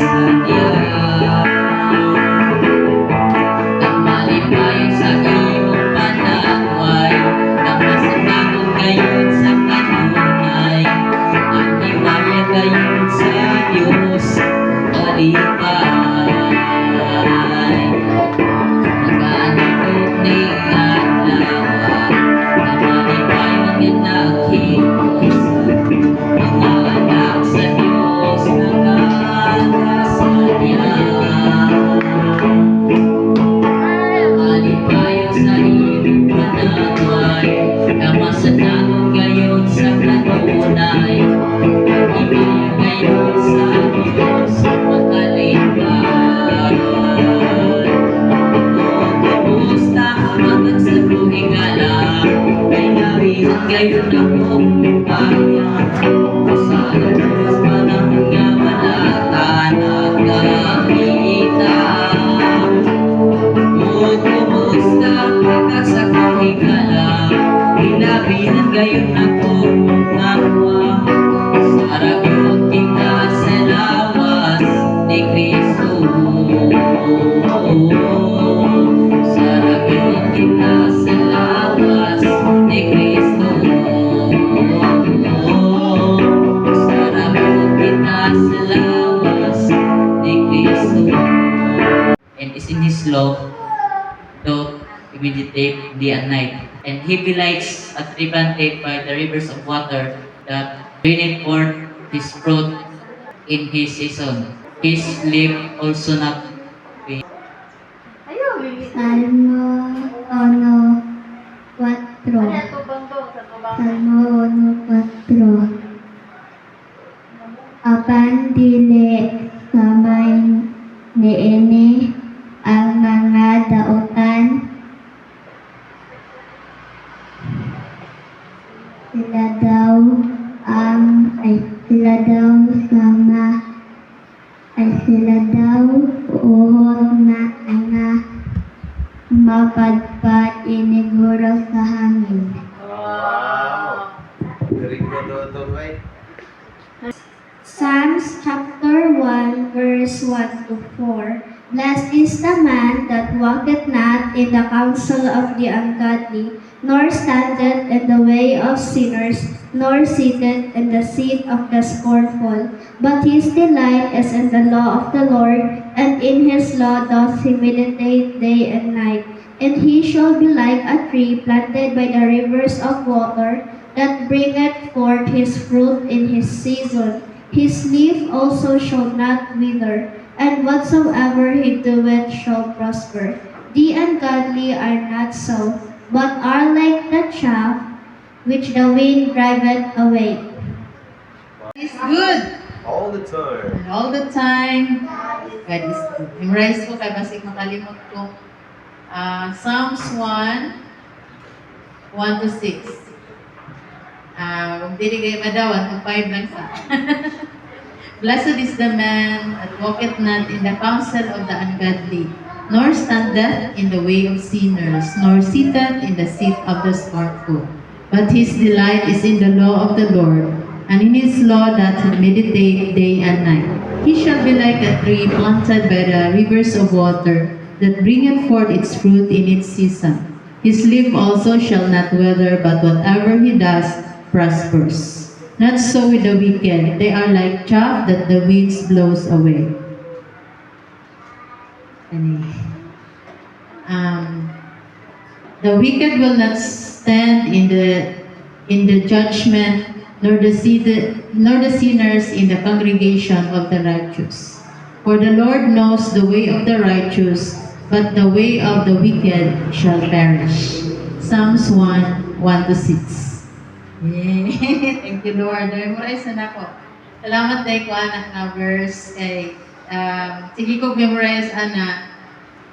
kanya. At malipayon sa imong panaway, na masanakong gayon sa kanunay. Ang himaya gayon sa Diyos, malipay. Nagaanipot ni Adlawa, na malipayon nga naghimos. Mga anak sa Diyos, nagkakasanya. Malipayon sa iyong panaway, na masanakong gayon sa kanunay. Himaya gayon sa Diyos, makalipay. Kumusta ang sa buhing alam, kay nabihan gayon akong kaya. Sa Diyos panahon nga malatan nagkakita. O kumusta ang sa buhing alam, kay nabihan gayon akong kaya. Sa ragyot kita sa lawas ni Kristo. Sa ragyot kita sa lawas ni Kristo. Sa ragyot kita sa lawas ni Kristo. And is in His law, doth we meditate day and night. And He delights at tree planted by the rivers of water, that bringeth forth His fruit in His season. His leaf also not wither. Salmo 1:4. Salmo 1:4. Apan dili gamay niini ang mga dautan, sila daw uhod na nga mapadpad iniguro sa hangin. Wow! Very good, Dr. White. Psalms chapter 1 verse 1 to 4. Blessed is the man that walketh not in the counsel of the ungodly, nor standeth in the way of sinners, nor sitteth in the seat of the scornful. But his delight is in the law of the Lord, and in his law doth he meditate day and night. And he shall be like a tree planted by the rivers of water, that bringeth forth his fruit in his season. His leaf also shall not wither, and whatsoever he doeth shall prosper. The ungodly are not so, but are like the chaff which the wind driveth away. It's good. All the time. And all the time, God is good. Memorize ko kay basig makalimot ko. Psalms 1 to 6. Kung dili kayo madawan, kung 5 lang sa. Blessed is the man that walketh not in the counsel of the ungodly, nor standeth in the way of sinners, nor sitteth in the seat of the scornful. But his delight is in the law of the Lord, and in his law doth he meditate day and night. He shall be like a tree planted by the rivers of water, that bringeth forth its fruit in its season. His leaf also shall not wither, but whatever he does prospers. Not so with the wicked. They are like chaff that the winds blows away. The wicked will not stand in the judgment, nor the sinners in the congregation of the righteous. For the Lord knows the way of the righteous, but the way of the wicked shall perish. Psalms 1 to 6. Yay! Thank you, Lord. Memorize na ako. Salamat tayo ko, anak, na verse. Sige ko memorize, anak.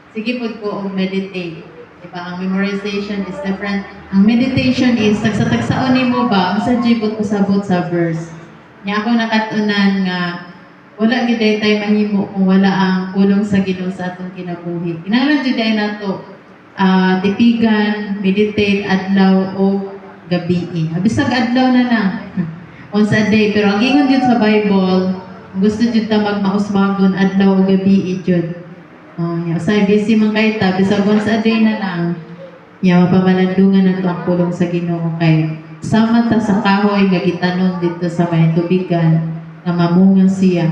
Sige po ko meditate. Diba? Ang memorization is different. Ang meditation is, tagsa-tagsaon mo ba, ang sa jibot pasabot sa verse. Niya ako nakatunan nga, wala giday tayo mahimo kung wala ang kulong sa Ginoo sa atong kinabuhi. Kinahanglan jud ay nato tipigan, meditate adlaw o gabi. Bisag adlaw na lang. On sa day, pero ang ingon jud sa Bible, Gusto jud ta magmausmagon adlaw ug gabi jud. Ya say busy man kay ta bisag once a day na lang. Ya mapamalandungan nato ang pulong sa Ginoo kay sama ta sa kahoy nga gitanom dito sa may tubigan nga mamunga siya.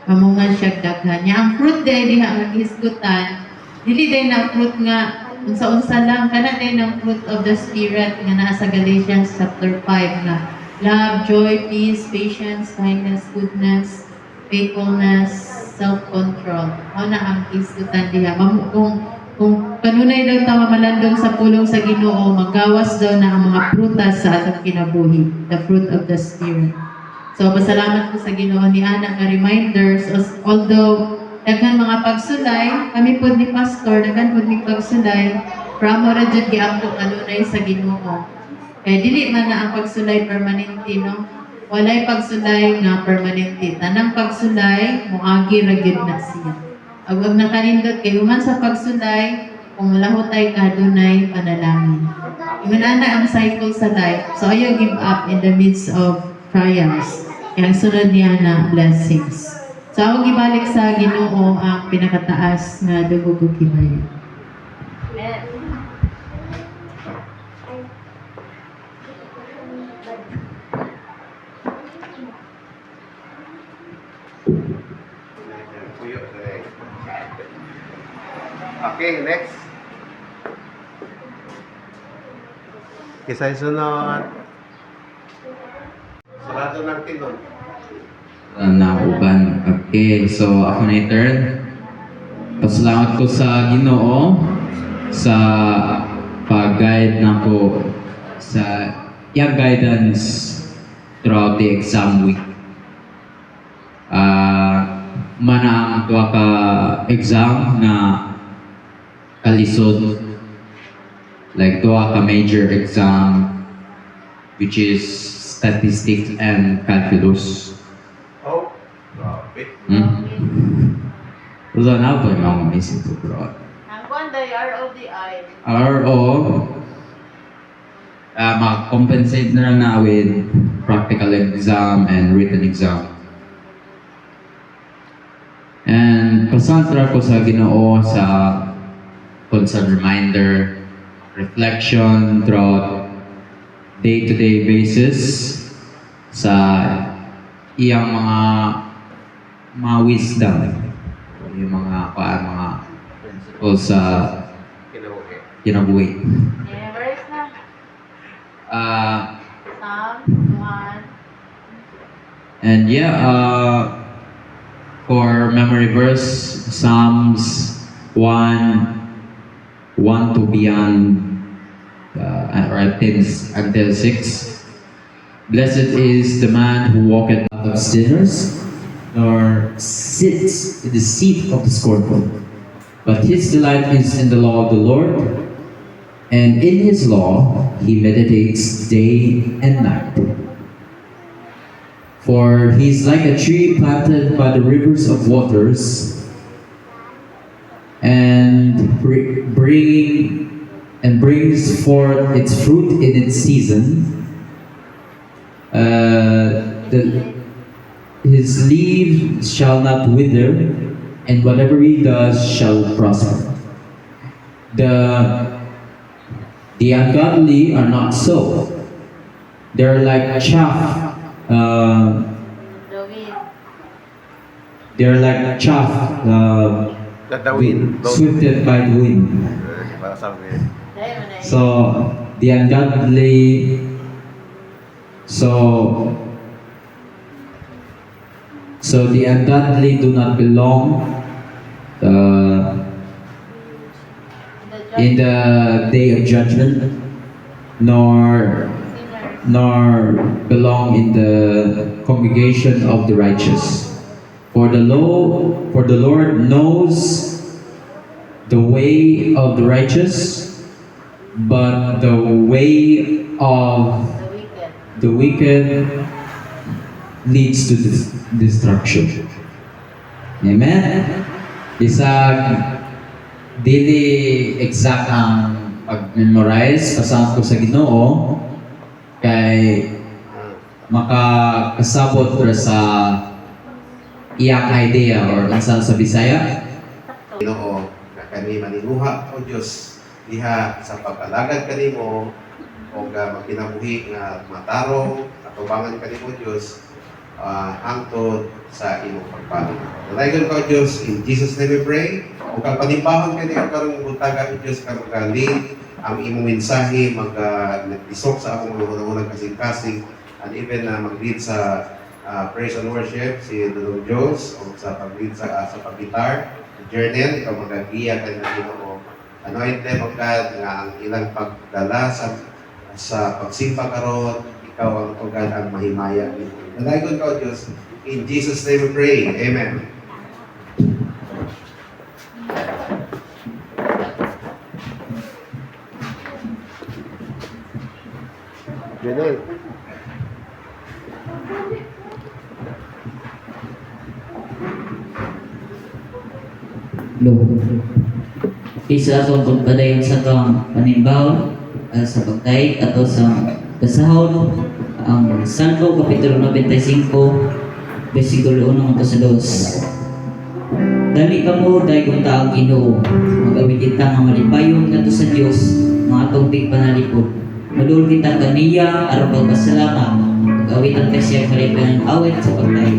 Mamunga siya daghan. Ya ang fruit day diha nga gihisgutan dili day na fruit nga unsa-unsa lang kana day ng fruit of the spirit nga naa sa Galatians chapter 5 nga love, joy, peace, patience, kindness, goodness, faithfulness, self-control. Mao na ang isgutan diha. Kung kanunay daw ta mamalandong sa pulong sa Ginoo, magawas daw na ang mga prutas sa atong kinabuhi, the fruit of the spirit. So pasalamat ko sa Ginoo ni ana nga reminders although daghan mga pagsulay, kami pod ni pastor daghan pod ni pagsulay, pramo ra jud giampo kanunay sa Ginoo. Kaya dili man na ang pagsulay permanente no. Walay pagsulay nga permanente. Tanang pagsulay moagi ra gyud na siya. Agwag na kanindot kay human sa pagsulay kung malahutay ka dunay panalangin. Ingon ana ang cycle sa life. So ayaw give up in the midst of trials. Kaya ang sunod niya na blessings. So ako gibalik sa Ginoo ang pinakataas nga dugog ug himaya. Puyo, direct. Okay, next. Kisay sunod. Sarado ng tinon. Nauban. Okay, so ako na turn. Pasalamat ko sa Ginoo sa pag-guide nako sa iya guidance throughout the exam week. Mana ang tuwa ka exam na kalisod, like tuwa ka major exam which is statistics and calculus. Oh, grabe. So now po yung mga missing to bro. Ang kwanda, RODI. RO, mag-compensate na lang na with practical exam and written exam. And pasantra ko sa Ginoo sa constant reminder, reflection throughout day-to-day basis sa iyang mga wisdom, yung mga principles sa Kinabuhi. kinabuhi. Universe na. Psalm 1. And yeah, for memory verse, Psalms 1 to beyond, or until 6. Blessed is the man who walketh not of sinners, nor sits in the seat of the scornful. But his delight is in the law of the Lord, and in his law he meditates day and night. For he is like a tree planted by the rivers of waters, and brings forth its fruit in its season. His leaves shall not wither, and whatever he does shall prosper. The ungodly are not so. They're like chaff. The wind. They're like chaff Dadawin. swifted by the wind. Para sa amin. Dahil mo na So the ungodly, so the ungodly do not belong in the day of judgment, nor belong in the congregation of the righteous. For the Lord knows the way of the righteous, but the way of the wicked. the wicked leads to destruction. Amen? Isang dili exact ang pag-memorize kasama ko sa Ginoo kay makakasabot ra sa iyang idea or unsa sa Bisaya. Ginoo nga kami maninuha o Dios diha sa pag-alagad kanimo o magkinabuhi nga matarong atubangan kanimo Dios hangtod sa imong pagpanaw. Dalaygon ka Dios, in Jesus name we pray. O kapanibahon kanimo karong buntaga Dios ka magaling ang imong mensahe nagtisok sa akong unang kasing-kasing and even mag-lead sa praise and worship si Dudong Jones o sa pag-lead sa pag-guitar journal, ikaw magagiya ka na Ginoo. Anoint them of God nga ang ilang pagdala sa pagsimpa karon, ikaw ang o God ang mahimaya nito. Dalaygon ka Diyos, in Jesus name we pray. Amen. Janelle. Lord. Isa akong pagpadayon sa kang panimbaw sa pagtay ato sa kasahod ang Salmo Kapitulo 95 versikulo 1 hangtod sa 2. Dali ka mo dahil kung taang Ginoo mag-awit kita nga malipayon ngadto sa Dios mga atong tigpanalipod. Madul kita kaniya aron pagpasalamat mag-awitan ta siya kalipayon awit sa pagtay.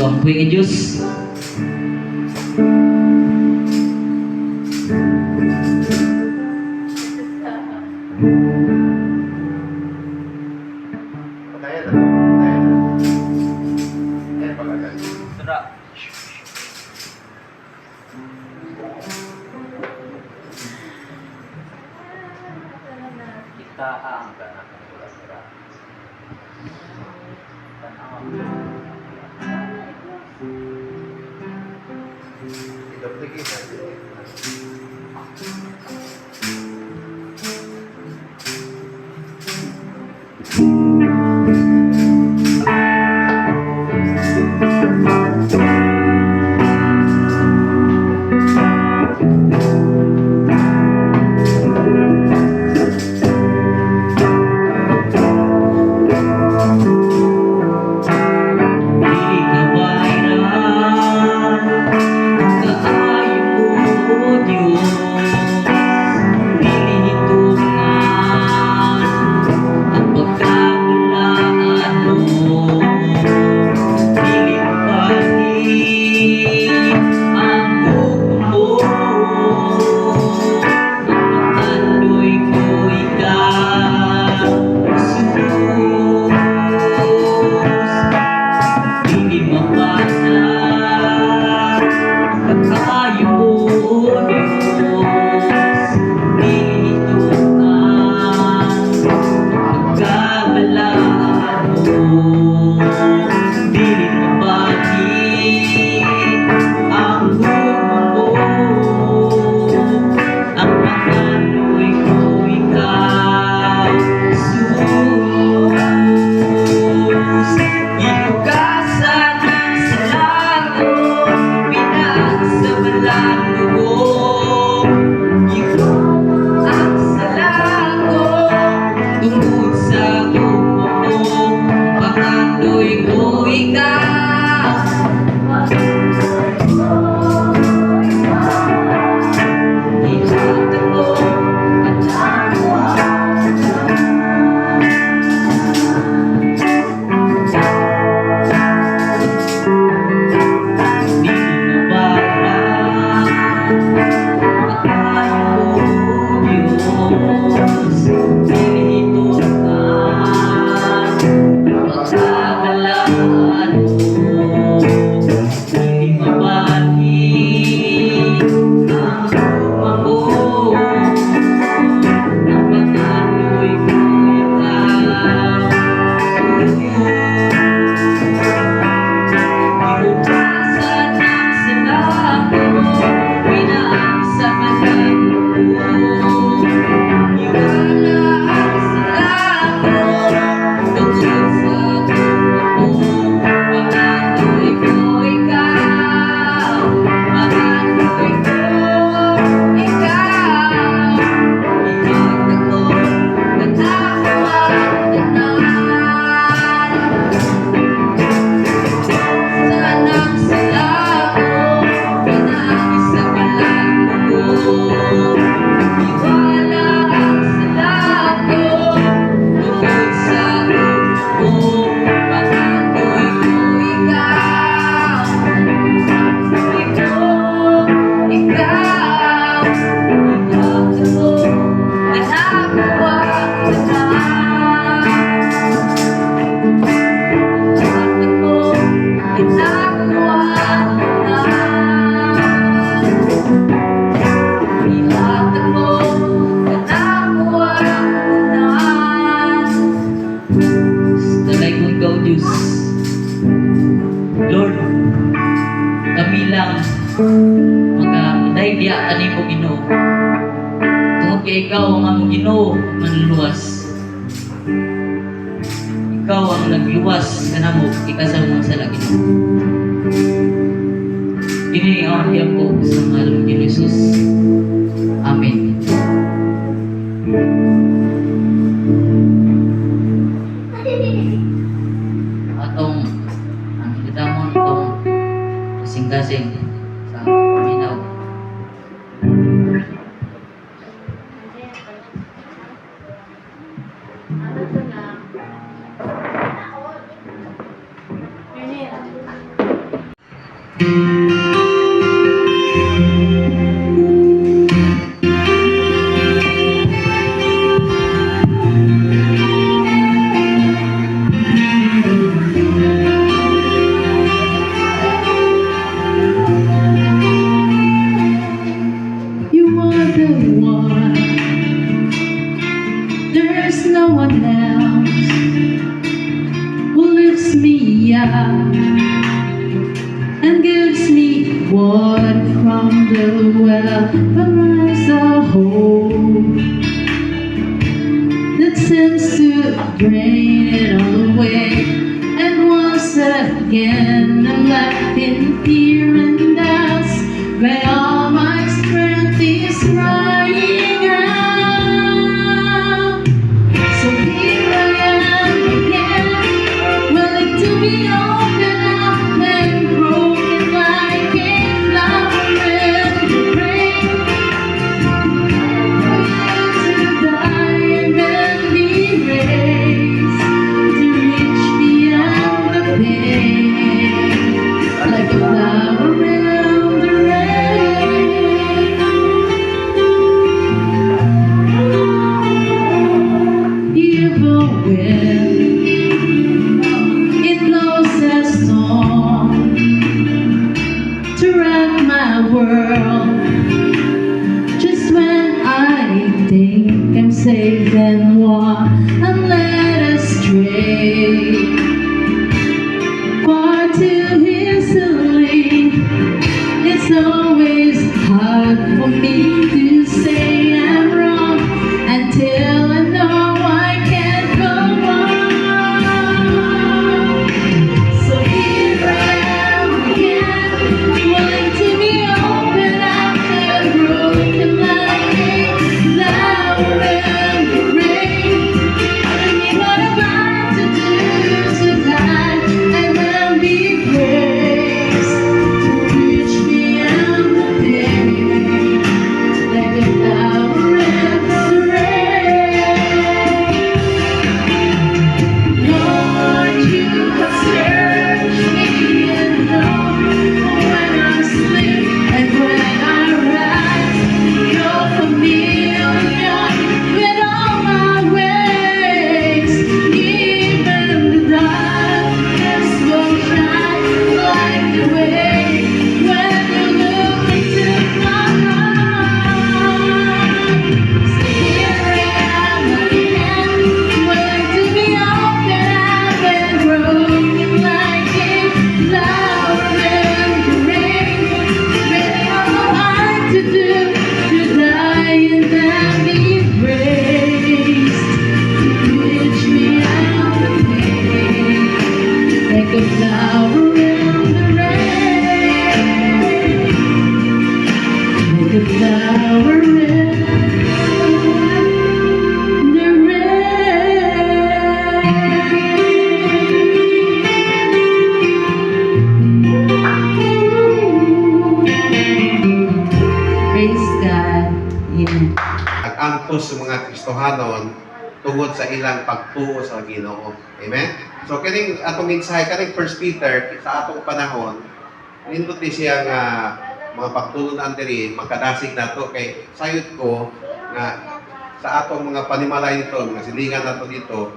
Ang buhay ng Diyos. Ayan pagkagal. Taang ka na kura-kura. Tanaw. Idoble kita. Dili ka bayran, kaayo mo Diyos. Dili hitungan ang pagkawalaan mo. Dili pahit ang buko mo. Ang pagkandoy ko ikaw, Jesus. Dili mapanag kakayo mo Diyos. Dili hitungan pagkabalaan mo. Dili mabagit ang buko mo. Ang pangano'y ko ikaw, Jesus. Inugasan ng salago, pinagsabalan dugo. Ikaw ang salago, tungkol sa tubo mo. Pangano'y ko ikaw. Ihatag mo ang awa. Dili mabaran, kakayo mo Diyos. Dili hitungan pagkakalaan mo. Dili mabahit ang luma mo. Ang pangano'y ko ikaw, inugasan ng salago, pinagsabalan dugo. Iwala ang salago, tungkol sa tubo mo. Pangano'y ko ikaw, pangano'y ko ikaw. Ihatag mo ang awa at sanang salago, pinagsabalan dugo. Iwala ang salago, tungkol sa tubo mo. Pangano'y ko ikaw, ikaw. Ihatag mo ang awa at ihatag mo ang awa at ihatag mo ang awa at talay ko ikaw, Diyos. Lord, kami lang dahil diya ka mo Ginoo. Tungod kay ikaw ang among Ginoo manluwas. Ikaw ang nagluwas kanamo ikasama sa lagi. Kini ang diyan ko sa ngalan ni Jesus. Amen. Atong ang kitamon tong kasing-kasing sa paminaw. Ano to na? Yun eh. provides a hope that seems to drain it all away. And once again I'm left in fear and doubts, when all my strength is running out. So here I am again, willing to be open up and broken like a flower in the rain. To die and then be raised, to reach beyond the pain, like a flower in the rain. Evil wind, it blows a storm to wreck my world. Just when I think I'm safe and warm, I'm led astray far too easily. It's always hard for me to say I'm wrong until I know I can't go on. So here I am again, willing to be open up and broken like a flower in the rain. Tell me what am I to do to die and then be praised, to reach beyond the pain, like a flower in the rain. Lord, you have searched me and know when I sleep and when I rise. You're familiar with all my ways. Even the darkness will shine like the way when you look into my heart. So here I am again, willing to be open up and broken like a flower in the rain. Ready all I want to do, to die and then be raised, to reach me out the pain, like a flower in the rain, like a flower in the rain. Praise God. Amen. Nag-antos sa mga Kristohanon tungod sa ilang pagtuo sa Ginoo. Amen? So, kining atong mensahe, kining 1 Peter, sa atong panahon, nindot ni siya nga mga pagtulon diri magkadasig nato kay sayod ko nga sa atong mga panimalay dito, mga silingan nato dito,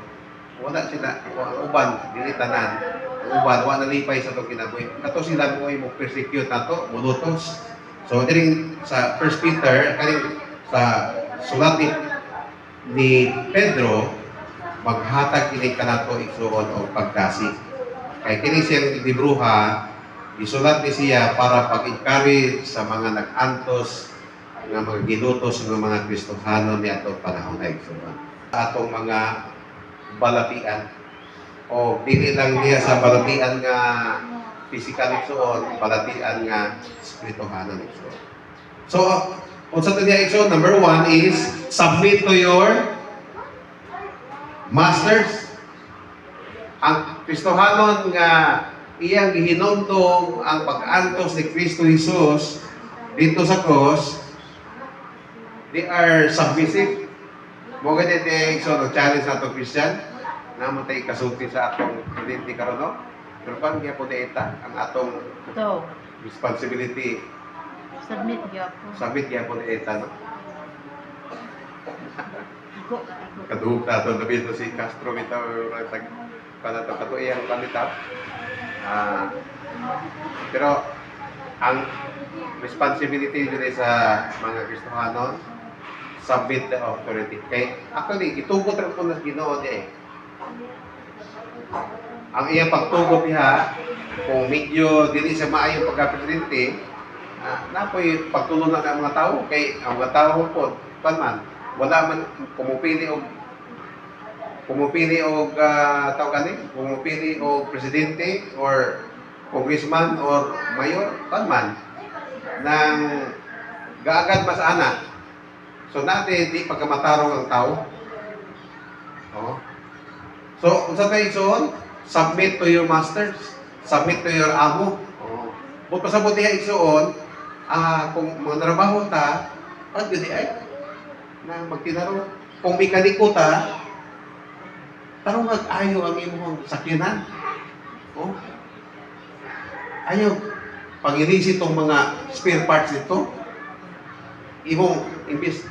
wala sila, ang uban, dili tanan. Ang uban, wala nalipay sa itong kinabuhi. Kato sila mo persecute nato, mulutos. So, diring sa 1 Peter, kaning sa sulat ni Pedro, maghatag kini kanato igsuon o pagdasig. Kay kini siyang libruha, isulat ni siya para pag-encourage sa mga nag-antos nga mga ginutos ng mga Kristohano ni atong panahon na igsuon. Sa atong mga balatian o dili lang niya sa balatian nga physical igsuon, balatian nga spirituhanon igsuon. So, unsa to niya igsoon? Number 1 is submit to your masters. Ang Kristohanon nga iyang gihinumdom ang pag-antos ni Kristo Jesus dito sa cross, they are submissive. Mo gani di igsoon challenge nato Christian na matay kasulti sa atong identity karon no. Pero kan giya po deita ang atong So, responsibility submit gyud ako. submit giya po deita no. Go. Kaduhog na ito, nabito si Castro ito, para ito katuiyang palitap. Pero, ang responsibility dito sa mga Kristohanon, submit the authority. Kay, actually, itugot rin po na Ginoo niya eh. Ang iyang pagtugot niya, kung medyo dili sa maayong pagka-presidente, napoy pagtulungan ng mga tao kay ang mga tao po man wala man pumupili og tao kani pumupili og presidente or congressman or mayor man nang gaagad mas ana. So natin di pagkamatarong ang tao. Oh. So unsa tay igsoon? Submit to your masters, submit to your amo. Oh. Bukod pa sa buti igsoon, kung mga trabaho ta, pag gudi ay na magtinaro. Kung mekaniko ta, tarong ayo ang imong sakyanan. Oh. Ayaw pangilisi itong mga spare parts nito. Imong imbis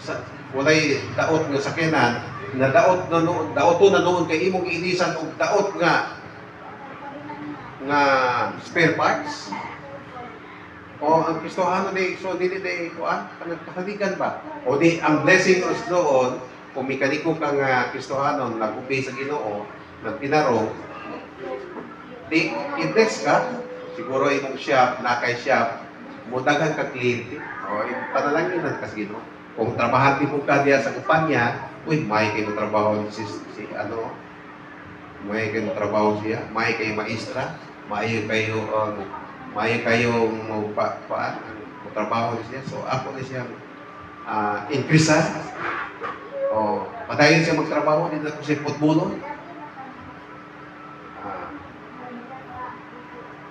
sa walay daot nga sakyanan, na daot na noon kay imong inisan og daot nga spare parts. O ang Kristohano di so dili di kuan nagkahaligan ba? O di ang blessing os doon kung mekaniko ka nga Kristohano nag-obey sa Ginoo, nagtinaro, di i-bless ka, siguro imong shop, nakay shop, mudagan ka kliyente. O panalangin ka sa Ginoo. Kung trabahan mo ka diya sa kumpanya, uy, may kayo trabaho si may kayo trabaho siya, may kayo maestra, may kayong trabaho siya. So ako na siya increase. O padayon siya magtrabaho dito ko sa putbulo.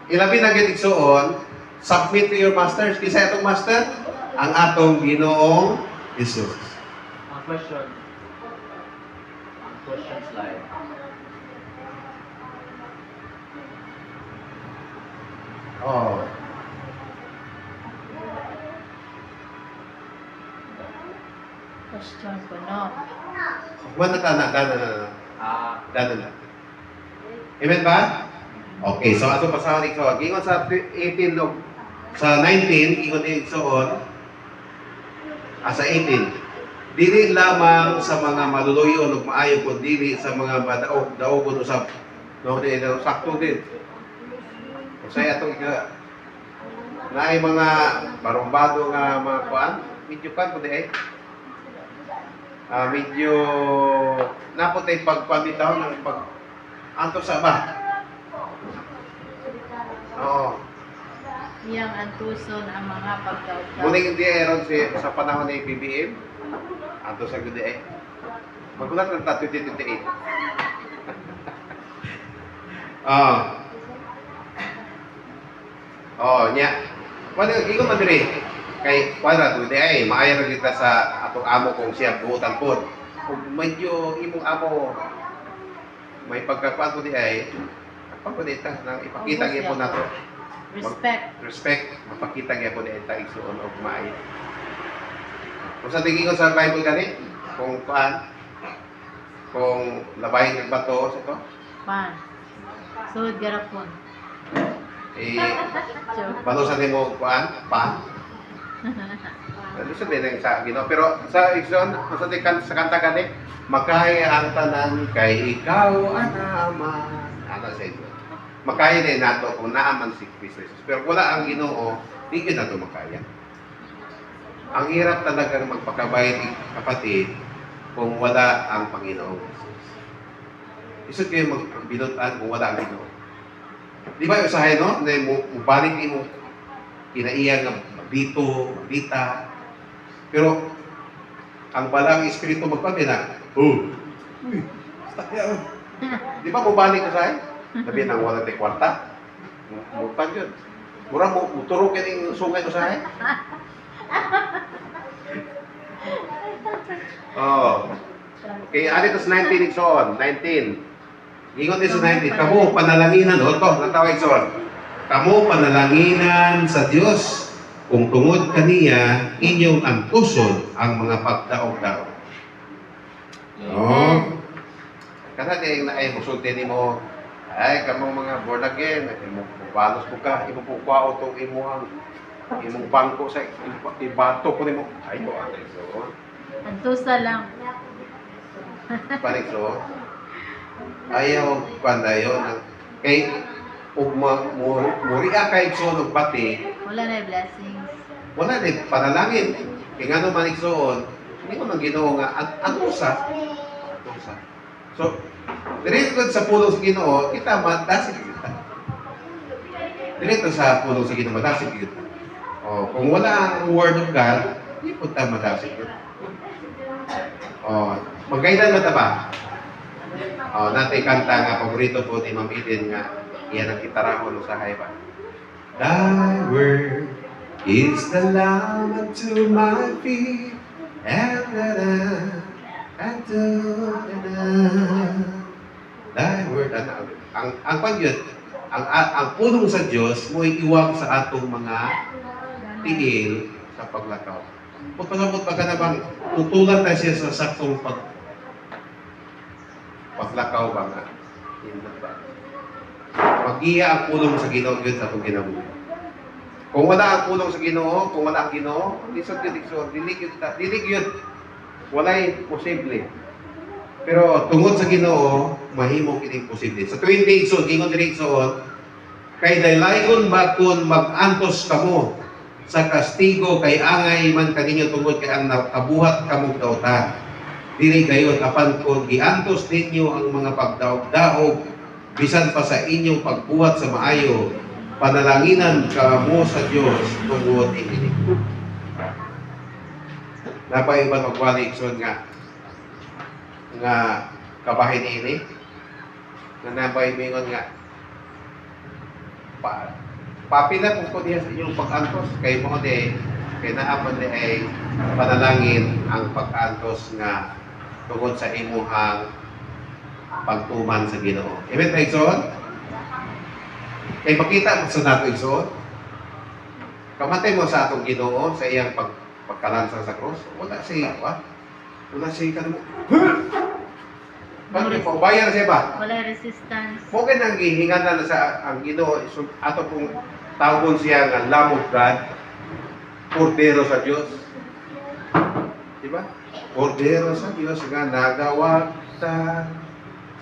Ilabi na gid igsoon, submit to your masters. Kisa atong master ang atong Ginoong Jesus. Ang question slide. Oh. Question ko, no? Mana na. Amen ba? Okay, so ato pasahon ikaw. Gingon sa 18 no, sa 19 ingon igsoon sa 18. Dili lamang sa mga maluluyon ug maayo kun dili sa mga madaog-daogon usab. No, di sakto din. Usay atong naay mga barumbado nga mga kuan, medyo kan pud ay. Medyo naputay pagpamitaw ng pag anto sa ba? Oo. Iyang antuson ang mga pagkautaw. Muning hindi aron sa panahon ni BBM. Anto sa gudi ay. Magulat ng 2028. Nya. Wala gigo man diri. Kay wala gudi ay maayo kita sa atong amo kung siya buutan pod. Kung medyo imong amo may pagkakuan ko di ay pagpapalita nang ipakita gyud po nato. Respect, mapakita gyud po di ta igsuon og maayo. Kung sa tingin ko sa Bible gani, kung labahin ng bato sa ito, Sud garapon. balusan mo pan. Ano sabihin sa Ginoo, pero sa igsoon, sa kanta gani, makaya ang tanan kay ikaw anaman. Ano sa ito? Makaya din nato kung naaman si Kristo Jesus. Pero wala ang Ginoo, di gyud nato makaya. Ang hirap talaga magpakabayad kapatid kung wala ang Panginoong Jesus. Isod kayo magbinutan kung wala ang Ginoo. Di ba usahay no? Na mubalik mo kinaiya nga dito, dita. Pero ang balang espiritu magpabina. Uy, stakya. Di ba mubalik usahay? Sabi nang wala tay kwarta. Mutan yun. Mura mo turok yung sungay usahay. Okay, ali tas 19 igsoon, 19. Ingon din sa 19, kamo panalanginan to, natawag igsoon. Kamo panalanginan sa Dios kung tungod kaniya inyong antuson ang mga pagdaog-daog. Kana din na ay musulti nimo ay kamo mga born again, balos mo ka, imo pukwao tong imong bangko sa ibato ko nimo. Ayo ang igsoon. Antusa lang. Panikso. Ayaw pandayon kay ug muri kay igsoon og pati Wala na blessings. Wala din panalangin. Kaya nga naman igsoon, hindi mo nang Ginoo nga atusa. So, diretso sa pulong sa Ginoo, kita madasig kita. Diretso sa pulong sa Ginoo, madasig kita. O, kung wala ang word of God, hindi po tayo madasig kita. O, magkailan na ba? O, natin kanta nga, paborito po ni Ma'am Eden nga, iyan ang kitarahon sa haiba. Thy word is the lamp unto my feet, and Thy word, ang pagyod, ang pulong sa Diyos mo iiwag sa atong mga tiil sa paglakaw. Kung pasabot pa ka na bang tutulan na siya sa saktong paglakaw ba nga? Hindi ba? Mag-iya ang pulong sa Ginoo yun sa itong ginabuhi. Kung wala ang pulong sa Ginoo, kung wala ang Ginoo, dilig yun. Wala'y posible. Pero tungod sa Ginoo, mahimo kini posible. Sa 20 igsoon, ingon diri igsoon, kay daylayon ba kun mag-antos kamo sa kastigo kay angay man kaninyo tungod kay ang nakabuhat kamo dautan. Dili gayon apan kun giantos ninyo ang mga pagdaog-daog bisan pa sa inyong pagbuhat sa maayo, panalanginan kamo sa Dios tungod ini. Napay ba magwali igsoon nga kabahin ini na nabay mingon nga papila kung ko diya sa inyong pag-antos kay mo de kay naaman de ay panalangin ang pag-antos nga tungod sa imuhang pagtuman sa Ginoo. Amen ba igsoon? Kay makita mo sa nato igsoon kamatay mo sa atong Ginoo sa iyang pagkalansa sa krus wala siya kanimo bakit po bayan siya ba? Wala resistance. Mungkin ang gihingan na sa ang Ginoo ato pong tawgon siya nga Lamb of God, Kordero sa Dios. Di ba? Kordero sa Dios nga nagawag sa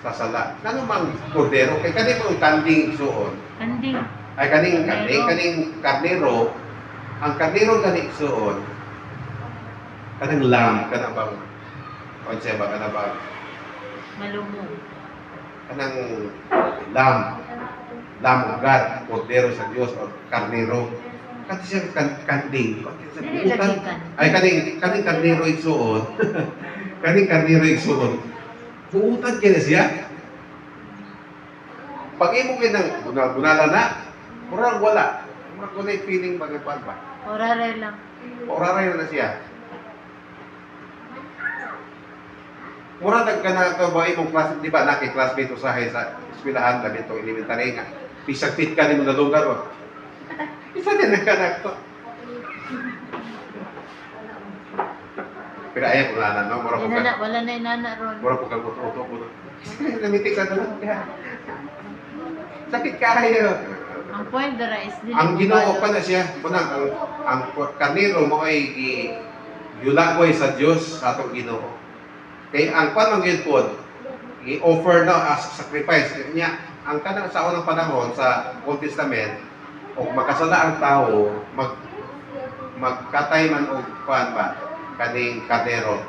sala. Ano mang kordero kay kani mo kanding suon. Kanding. Ay kaning karnero. Ang karnero gani suon. Kanang lamb kana bang konse ba kana bang Malumong. kanang lamb of God, kordero sa Dios o karnero. Kasi siya kanding. Dili lagi kan. Ay kaning karnero igsuon. Kaning karnero igsuon. Buutan kaya siya. Pag imo kinang bunala na, murag wala. Murag wala yung feeling magagpan ba? Orare lang. Oraray na siya. Mura nagkana ka ba imong klase, di ba, naki-classmate usahay sa eskwelahan, labi itong elementary nga. Pisag-fit ka ni mo na lugar, o. Isa din nagkana to. Pero ayaw kung nanan, no? Mura po ka. Wala na inana ron. Mura po ka guto po. Namitik ka na lang. Sakit kayo. Ang point dara is dili. Ang Ginoo pa na siya. Punang, ang karnero mo ay yulagoy sa Diyos sa atong Ginoo. Kaya ang panong yun po, i-offer na as sacrifice. Niya, ang kanang sa unang panahon sa Old Testament, o makasala ang tao, magkatay man o kuan ba, kaning kadero,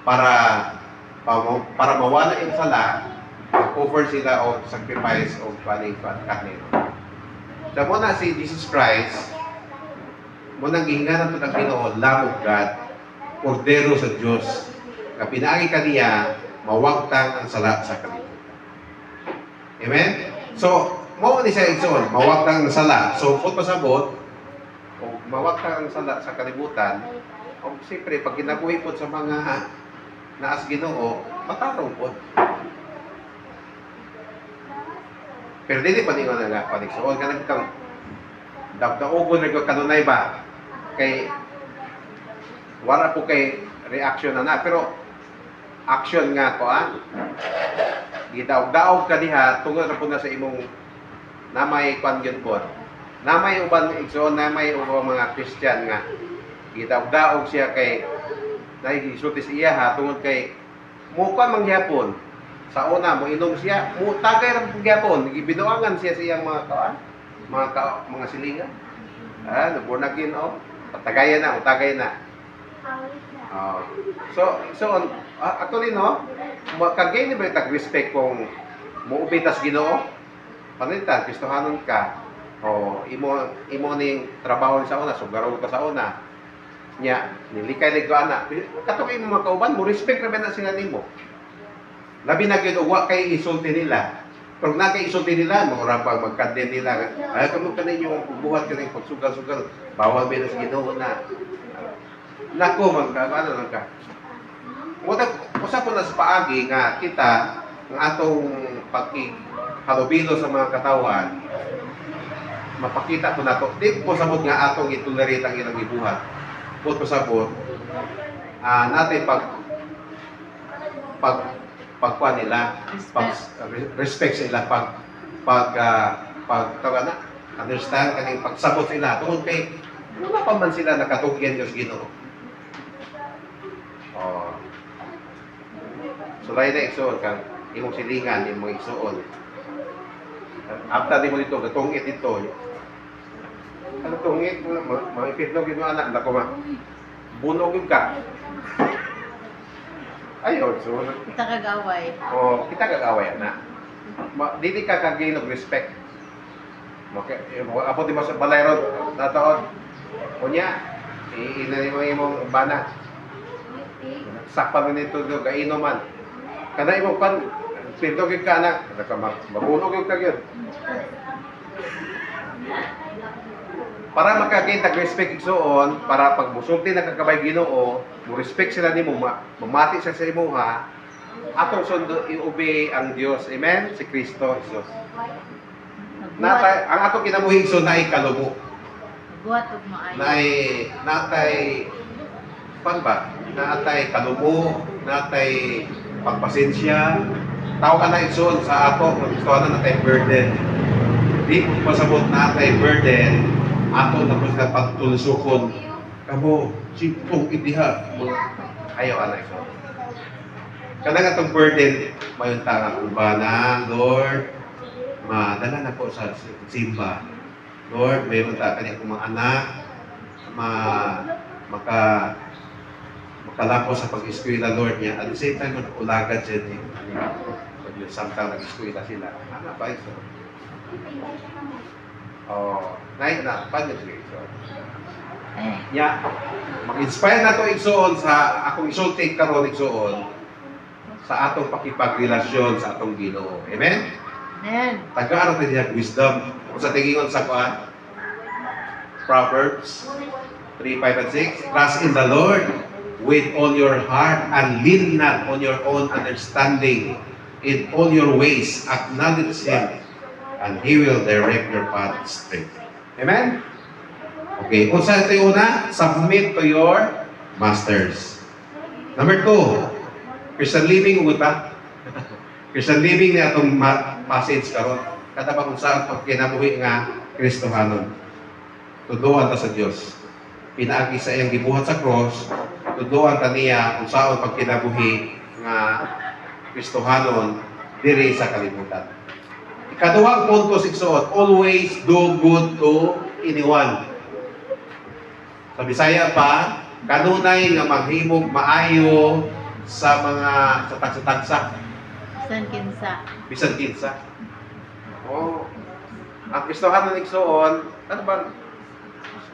para mawala yung sala, offer sila o sacrifice o kaning kadero. So muna si Jesus Christ, munang gihingan nato ng Ginoo, Lamb of God, Kordero sa Diyos, na pinaagi kaniya, mawagtang ang sala sa kalibutan. Amen? So, mao ni siya igsoon, mawagtang ang sala. So, kung pasabot, o mawagtang ang sala sa kalibutan, o siyempre, pag kinabuhi po sa mga naas Ginoo, matarong po. Pero dili pa ninyo na paligsoon. Kanang kang dabdaogon na kanunay ba? Kay, wala po kay reaction na. Pero, action nga ko, gidaog-daog ka diha, tungod na po na sa imong namay kwan yun po. Namay uban igsoon, namay ubang mga Christian nga, gidaog-daog siya kay, dahil isutis iya ha, tungod kay, mukha mangyapon. Sa una, mo inom siya, tagay ng gyapon, gibinuangan siya sa iyang mga silingan. Born again, oh. Patagayan na, utagay na. Oh. So actually, no, kagay ni ba tag-respect kung muubitas Ginoo? Panitan, Kristohanon ka. O, imo ning trabaho sa una, sugarol ka sa una. Nya, nilikay ko ana. Katong imo mga kauban, mo respect ra ba na sila nimo? Labi na gyud wa kay isulti nila. Pag naka-isulti nila, mga pag magkandin nila, ay, kamo ka ninyo, buhat ka ninyo, pagsugal-sugal, bawal ba na sa Ginoo na. Nako, ano lang ka. Usa po na sa paagi nga kita, ang atong pagkihalubilo sa mga katawan, mapakita po na to. Di po sabot nga atong itolerate ang ilang ibuhat. Po sabot, natin pagkuha nila, respect sila, understand kaning pagsabot sila tungod kay wala pa man sila nakatugyan Diyos Ginoo. Oh. So lain na igsoon kang imong silingan, imong igsoon. After di mo dito, gatungit ito. Ano tungit? Mga ipitlog yung anak, nako ma. Bunog yung ka. Ayun, so Kita kagaway. kita gagaway na. Dili ka kagain of respect. Okay, abot di mo sa balay ron, nataon. Kunya, inani mo imong bana. Sakpan mo nito do kaino man. Kana imong pan pinto gyud ka anak, mabunog gyud ka gyud. Para makagain tag respect igsoon, para pag musulti na kakabay Ginoo, mo respect sila nimo, mamati sa imuha, atong sundo i-obey ang Dios. Amen? Si Kristo Jesus. Ang atong kinabuhi igsoon na ikalumo. Buhat ug maayo. Natay pan ba? Natay kalumo, natay pagpasensya. Tao ka na igsoon sa ato, gusto na natay burden. Di mo pasabot natay burden. Ato tapos na pagtulusukon kamo sipong idiha ayaw anak so kadang atong burden mayon tangan ubana Lord madala na po sa simba Lord mayon ta kani akong mga anak makalako sa pag-eskwela Lord niya at the same time ulagad siya ni samtang nag-eskwela sila ano ba ito night na, paano siya igsoon? Ya, mag-inspire na ito igsoon sa akong isulti karon igsoon sa atong pakipagrelasyon sa atong Ginoo. Amen? Amen. Tagaan natin niya wisdom. Kung sa tingin sa kuan, Proverbs 3, 5, and 6, trust in the Lord with all your heart and lean not on your own understanding. In all your ways, acknowledge Him and He will direct your path straight. Amen? Okay. Kung sa ito una, submit to your masters. Number 2, Christian living uta. Christian living na itong passage karon. Kada ba kung saan pagkinabuhi nga Kristohanon. Tuduan ta sa Dios. Pinaagi sa iyang gibuhat sa cross, tuduan ta niya kung saan pagkinabuhi nga Kristohanon diri sa kalibutan. Ikaduhang punto sigsuot, always do good to anyone. Sa Bisaya pa, kanunay nga maghimog maayo sa mga tagsa-tagsa. San kinsa. Bisan kinsa. Oh. Ang Kristohanon igsoon, ano ba?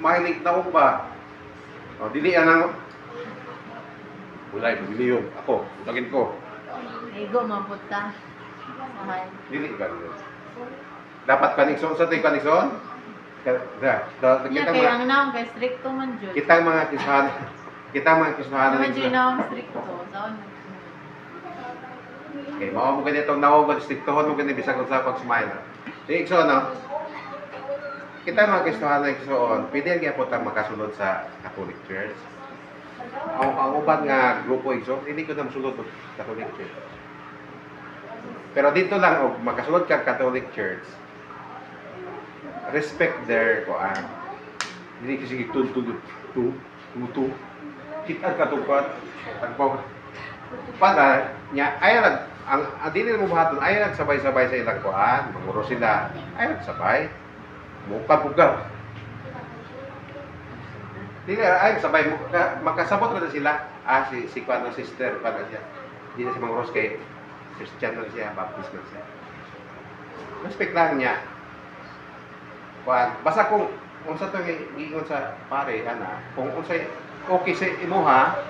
Mahilig na ba? O, dili anang Bulay, bibili yun. Ako, utagin ko. Igo mapunta. Sahay. Dili ka rin. Dapat kanikson sa tayo kanikson? Nya Kita kay mga ang naong kay stricto man jud. kita mga kishan Naman jud naong stricto. Saon. Okay, mao mo ganito nawog striktohon mo ganito bisag sa pag-smile. Di ikso no. Kita mga kishan iksoon, pwede gyud po ta makasulod sa Catholic Church. Ang uban nga grupo ikso, hindi ko na masulod sa Catholic Church. Pero dito lang og makasulod ka Catholic Church. Respect their kuan. Hindi kasi tu. Kita ka tungkol. Tagpaw. Pada nya ay ang dili mo buhaton ay nagsabay-sabay sa ilang kuan, manguro sila. Ay nagsabay. Muka bugaw. Dili ay sabay makasabot na sila. Si Kwan na sister pa na siya. Di na si Mang Rose kay Christian na siya, Baptist na siya. Respect lang niya. Kwan, basta kung sa to giingon sa pare ana, kung unsay okay sa imuha,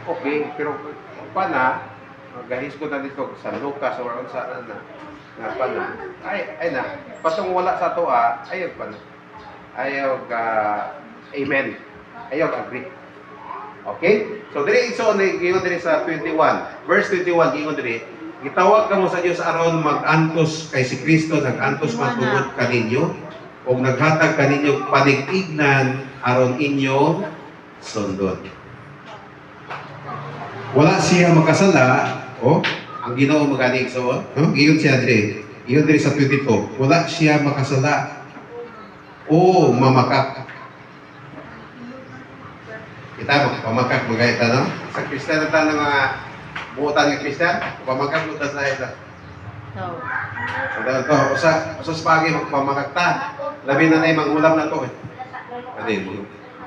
okay, pero kwan na gahis ko na dito sa Lucas or unsa na kwan na. Ay na, patong wala sa toa, ayaw kwan. Ayaw amen. Ayaw agree. Okay? So diri so giingon diri sa 21, verse 21 giingon diri, gitawag kamo sa Dios aron mag-antos kay si Kristo nag-antos man tungod kaninyo o naghatag kaninyo panig-ignan aron inyong sundon. Wala siya makasala, ang Ginoo maganig so, giyon siya diri. Giyon diri sa 22. Wala siya makasala o mamakak. Kita pamakak magayta no? Sa Kristiyan ta ng mga buotan ng Kristiyan, pamakak mo ta sa ita. So, Ito, usa spagi pamakak ta. Labi na mangulam na to eh. Ade,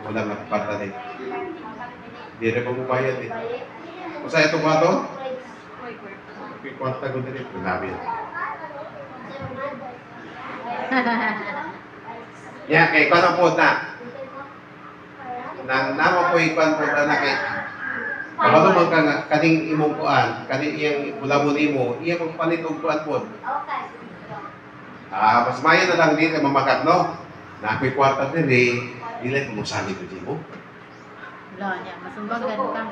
ulam na parta din. Di rin mo bayad eh. Usa ito ba to? Kwarta ko din. Labi. Ya, kay kono po na. Nang namo po ikwan po na kay kabalo man ka kaning imong kuan, kaning iyang ulamon nimo, iya mong palit og kuan po. Mas mayo na lang din mamakak no. Na ako'y kwarta diri, dili ko mosali ko dimo. wala niya. Masumbagan ka.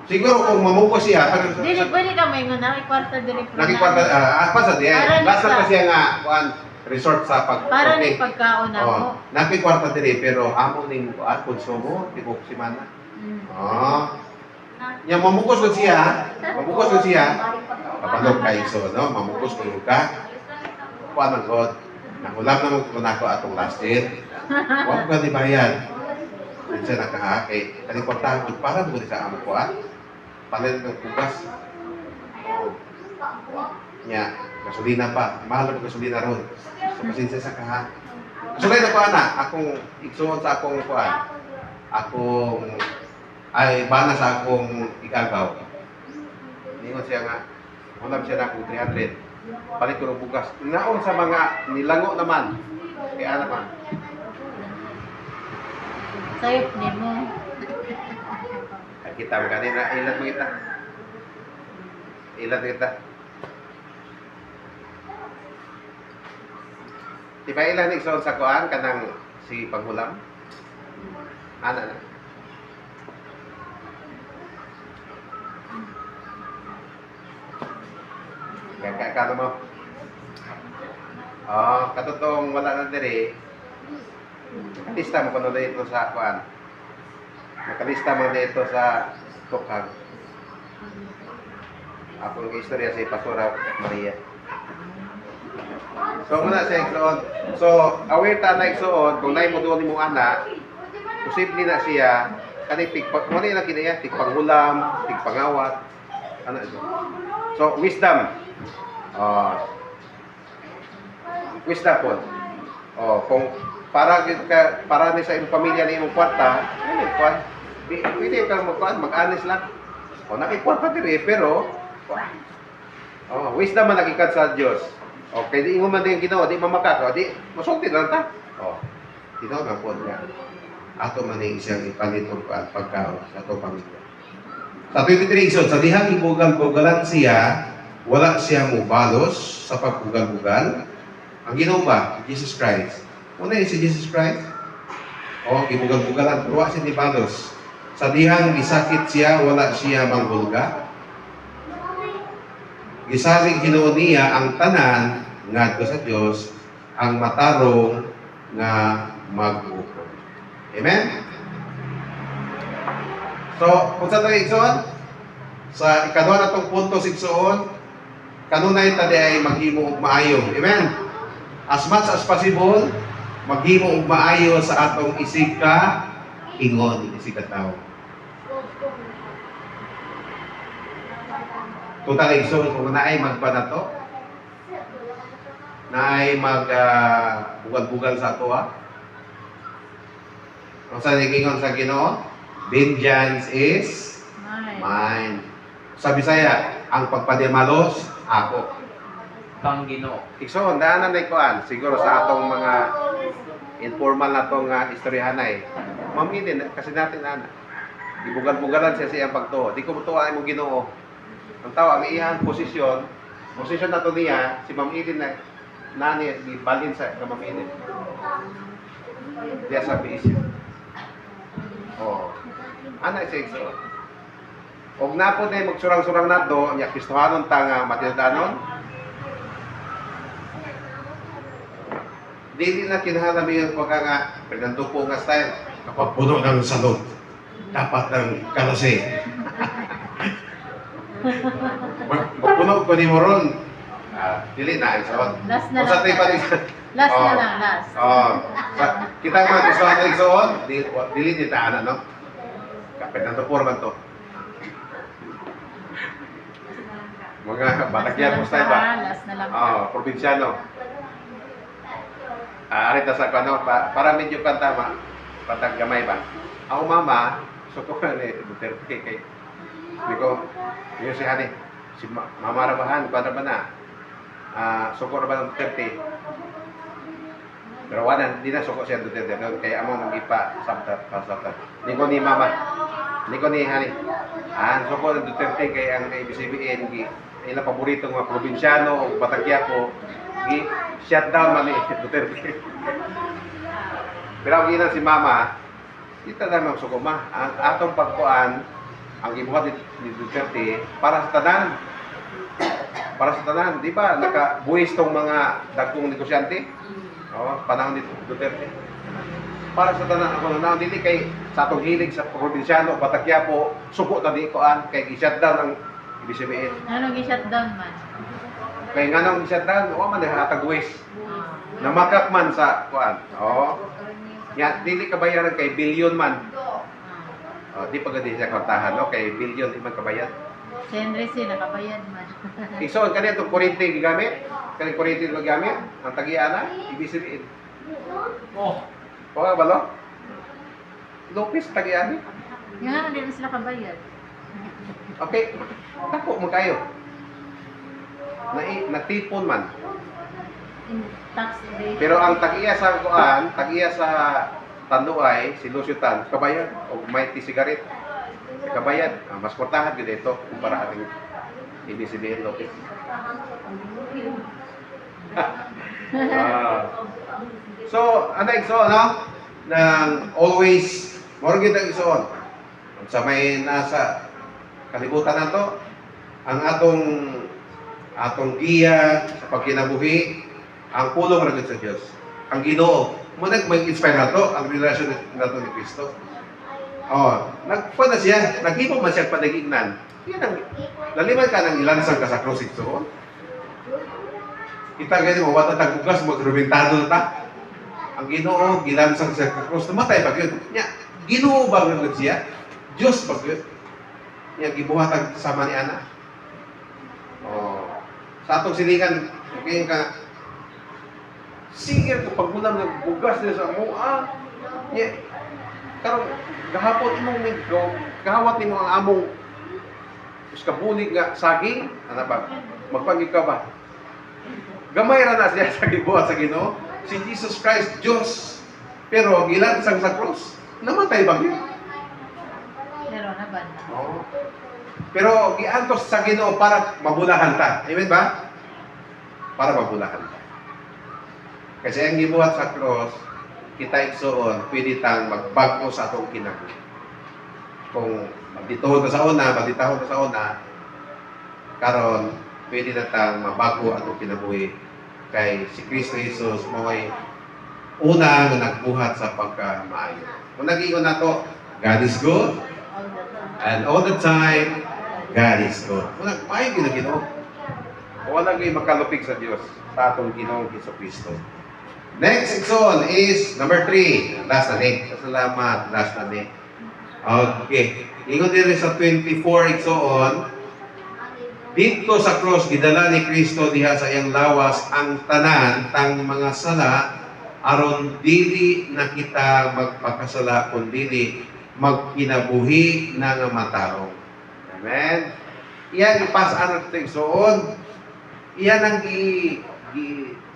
Siguro kung mamukos siya, Dili, pwede ka may mga nakikwarta diri. nakikwarta, pa sa diyan. Para Basta sa- pa siya nga, kuan, resort sa pag Para okay. ni pagkaon ako. Oh, nakikwarta diri pero amo ning kuan konsumo, tibok si mana. Oh. Nya mamukos ko siya, kapalog kay so no, mamukos ko ka. Kuan ang god. Nakulam na mo nako atong last year. Wa ko di bayad. Diyan nakahake. Kani portahan ko para mo sa amo ko Panen ng bugas. Oh. Nya, gasolina pa. Mahal ang gasolina ron. So pasensya sa kaha. Gasolina ko ana, akong igsuon sa akong kuan. Akong ay bana sa akong igagaw. Ningon siya nga, ulam siya na akong 300. Palit ko ng bugas. Naon sa mga nilango naman. Kaya naman. Sayop ni mo. Kita mo kanina, ilan mo kita. Ilan kita. Diba ilan igsoon sa kuan kanang si panghulam? Ana na. Kaya mo. Katotong wala na diri. Nakalista mo kuno dito sa kuan. Nakalista mo dito sa tukhag. Akong istorya si Pastora Maria. So muna sa igsoon. So aware ta na igsoon kung nay mo duol nimo anak, posible na siya kani mo na kinaya tigpanghulam, tigpangawat. Ano ito? So wisdom. Wisdom po. Kung para ni sa imong pamilya ni imong kwarta, ano kwan? Pwede ka mag-honest lang. Nakikwarta diri pero wisdom man nagikat sa Dios. Okay, di ingon man din Ginoo, di mamakak, di masulti lang ta. Ginoo nga po niya. Ato man ning siyang ipalitong pagkaon sa ato pamilya. Sa 23 isod, sa dihang ibugal-bugalan siya, wala siya mubalos sa pagbugal-bugal. Ang Ginoo ba? Jesus Christ. Una si Jesus Christ. Ibugal-bugalan, pero wala siya ni balos. Sa dihang gisakit siya, wala siya manghulga. Gisalig Ginoo niya ang tanan ngadto sa Dios, ang matarong nga mag-upo. Amen? So, kung sa tayo igsoon, sa ikaduha na itong punto sigsoon, kanunay tadi ay maghimo og maayo. Amen? As much as possible, maghimo og maayo sa atong isig ka, ingon, isig ka tao. Total igsoon, kung naay magpanato, naay bugal-bugal sa ato Ang sa nigingon sa Ginoo, vengeance is Mine. mine. Sa Bisaya, ang pagpadimalos, ako. Panggino. So, daanan na ikuan, siguro sa atong mga informal na itong istoryahanay. Maminin, kasi natin na ibugal-bugalan siya siyang pagtuo. Di ko mutuwa ay mo Ginoo. Ang tao, ang iyang posisyon na to niya, si Ma'am Eden na nani, balin sa Ma'am Eden. Diya sa isip. Oh. Ana siya igso. Og napo na magsurang-surang na do, niya Kristohanon tanga matinanon. Dili na kinahanglan yung pagka nga pinandupo nga style kapag puno ng salog. Dapat ng kalase. Magpuno ko ni Moron. Dili na igsoon. Last na O sa lang. tayo pa rin. Last na Oh. lang, last. Kita nga gusto natin igsoon, dili ni taana, no? Kapit ng tupor man to. Mga batakyan mo style ba? Last na lang. Probinsyano. Arita sa kano, para medyo kantama, patag gamay ba? Ako mama, so ko ni Duterte kay ko, yun si Hani, si Mama Rabahan, para ba na? Suko ra ba ng Duterte? Pero wala, di na suko siya Duterte, kaya amo mag-ipa, sabtat. Ni ko ni Mama, ni ko ni Hani. Suko ng Duterte kay ang ABCBN, ilang paboritong mga probinsyano o Batakyapo, shutdown man ni Duterte. Pero ang ina si Mama, kita na mga sukuma. Ang atong pagkuan, ang ibuhat ni Duterte, para sa tanan. Para sa tanan. Di ba, nakabuhis tong mga dagkong negosyante? Panahon ni Duterte. Para sa tanan, ako na dili kay sa atong hilig sa probinsyano, Batakyapo, suko na di kuan, kay i-shutdown ang IBCBN. Anong i-shutdown man? Kaya nga nang shutdown, man nakatagwis. Namakak man sa kuan. Ya, dili kabayaran kay bilyon man. Di pa gadi siya kontahan, no? Kay bilyon di man kabayad. Si Henry C. nakabayad man. So, kani itong kurente gigamit? Kani kurente gigamit? Ang tagiana, ibisirin. Oh. O ba lo? Lopez tagiani. Yung ano, hindi na sila kabayad. Okay. Tako mo kayo. Natipon man. In tax evasion. Pero ang tagiya sa kuan, tagiya sa Tanduay, si Lucio Tan, kabayad o may sigaret. Kabayad, mas portahan gid ito kumpara ating ABCBN Lopez. So, ano igsoon, no? Nang always, more gid ang igsoon. Sa may nasa kalibutan nato, ang atong giya sa pagkinabuhi, ang pulong ra gid sa Dios. Ang Ginoo, mo nag-inspire nato ang relasyon nato ni Kristo. Nagpana siya, naghipo man siya panagignan. Yan ang laliman ka nang ilansang ka sa krus igsoon. Kita gani mo wata tagugas mo rumentado na ta. Ang Ginoo gilansang sa krus, namatay pa gyud. Nya, Ginoo ba gyud siya? Dios ba gyud? Nya gibuhatag sama ni ana. Sa atong silingan, okay ka sige ka pagmulam ng bugas niya sa mua. Nya, karon gahapon imong midgo, gahawat nimo ang among uskabulig nga saging, ana ba? Magpangig ka ba? Gamay ra na siya sa gibuhat sa Ginoo. Si Jesus Christ, Diyos. Pero gilansang sa cross, namatay ba yun? Pero naban na. Pero giantos sa Ginoo para mabulahan ta. Amen ba? Para mabulahan ta. Kasi ang gibuhat sa cross, kita igsoon, pwede tang magbago sa atong kinabuhi. Kung magdituhod na sa una, magditahod na sa una, karon pwede na tang mabago atong kinabuhi. Kay si Kristo Jesus mo'y una nga nagbuhat sa pagkamaayo. Kung nag-iyon na to, God is good, and all the time, God is good. Kung maayo ginagino, wala kayo makalupig sa Diyos sa atong Ginoong Jesucristo. Next section is number 3. Last na ni. Salamat. Last na ni. Okay. Ingon din sa 24 igsoon. Dito sa cross, gidala ni Kristo diha sa iyang lawas ang tanan tang mga sala aron dili na kita magpakasala kun dili magkinabuhi na nga matarong. Amen. Iyan ipasan ang tigsoon. Iyan ang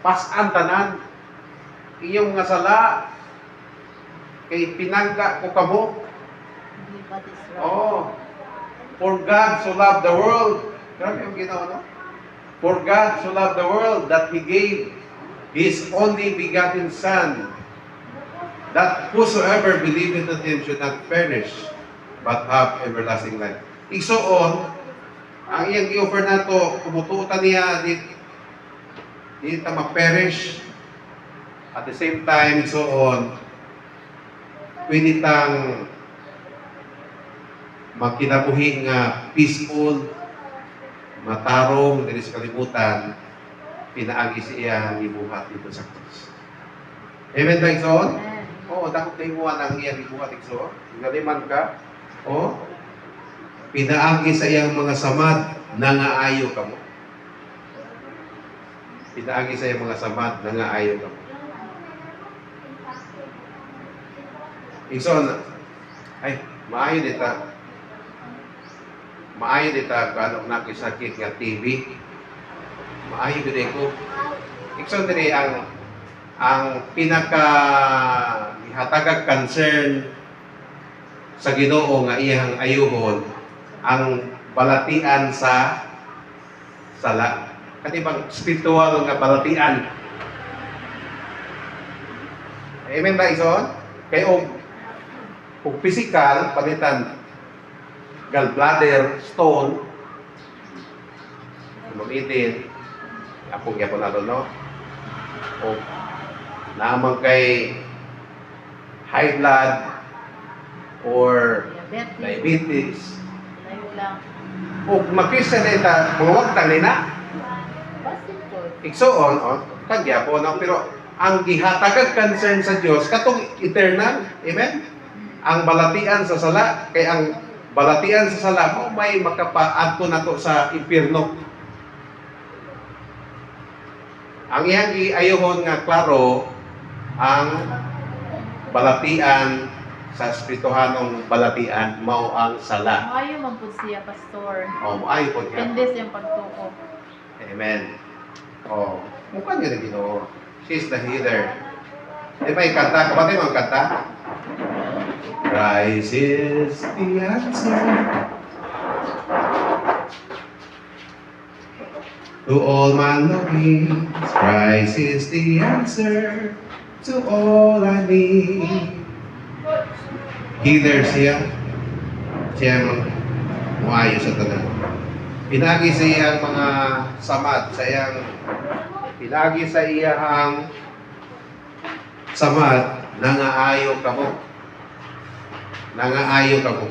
pasan tanan. Iyong nga sala kay pinangga ko kamo. Believe what is right. Oh. For God so loved the world. Grabe yung ginawa, no? For God so loved the world that He gave His only begotten Son, that whosoever believeth in Him should not perish, but have everlasting life. Igsoon, ang iyang i-offer na to, kumututan niya, di ta ma-perish. At the same time, igsoon, pwede tang magkinabuhi nga peaceful, matarong, dili sa kalibutan, pinaagi siya gibuhat dito sa krus. Amen ba, Igsoon? Amen. Oo, dakot na imuha ng iyang gibuhat, Igsoon. Galiman ka, o, pinaagi sa iyang mga samad, nangaayo ka mo. Pinaagi sa iyang mga samad, nangaayo ka mo. Igsoon, ay, maayo dita. Maayo dita kung na ko'y sakit nga TV. Maayo dito ko. Ikson diri ang pinaka ihatagag concern sa Ginoo nga iyang ayuhon ang balatian sa sala. Kani bang spiritual nga balatian. Amen ba, Ison? Kay og physical palitan gallbladder stone lumitin apong yapon nato, no? O naman kay high blood or diabetes Layo lang. o makisa na ita mga tali na Basin ko. igsoon o kagya po, no? Pero ang gihatagag concern sa Dios katong eternal, amen? Ang balatian sa sala kay ang balatian sa sala mo may makapaadto nato sa impierno. Ang iyang giayuhon nga klaro ang balatian sa espirituhanong balatian mao ang sala. Maayo man po siya, pastor. O ay po niya. Pendis yung pagtuko. Amen. O, mukha niya na Ginoo. She's the healer. Di ba yung kanta? Kapatid mo ang kanta? Christ is the answer to all my longings. Christ is the answer to all I need. Healer siya. Siya muayo sa tanan. Pinagi sa iyang mga samad, sa iyang pinagi sa iyang samad, nangaayo ka mo. Nangaayo ka mo.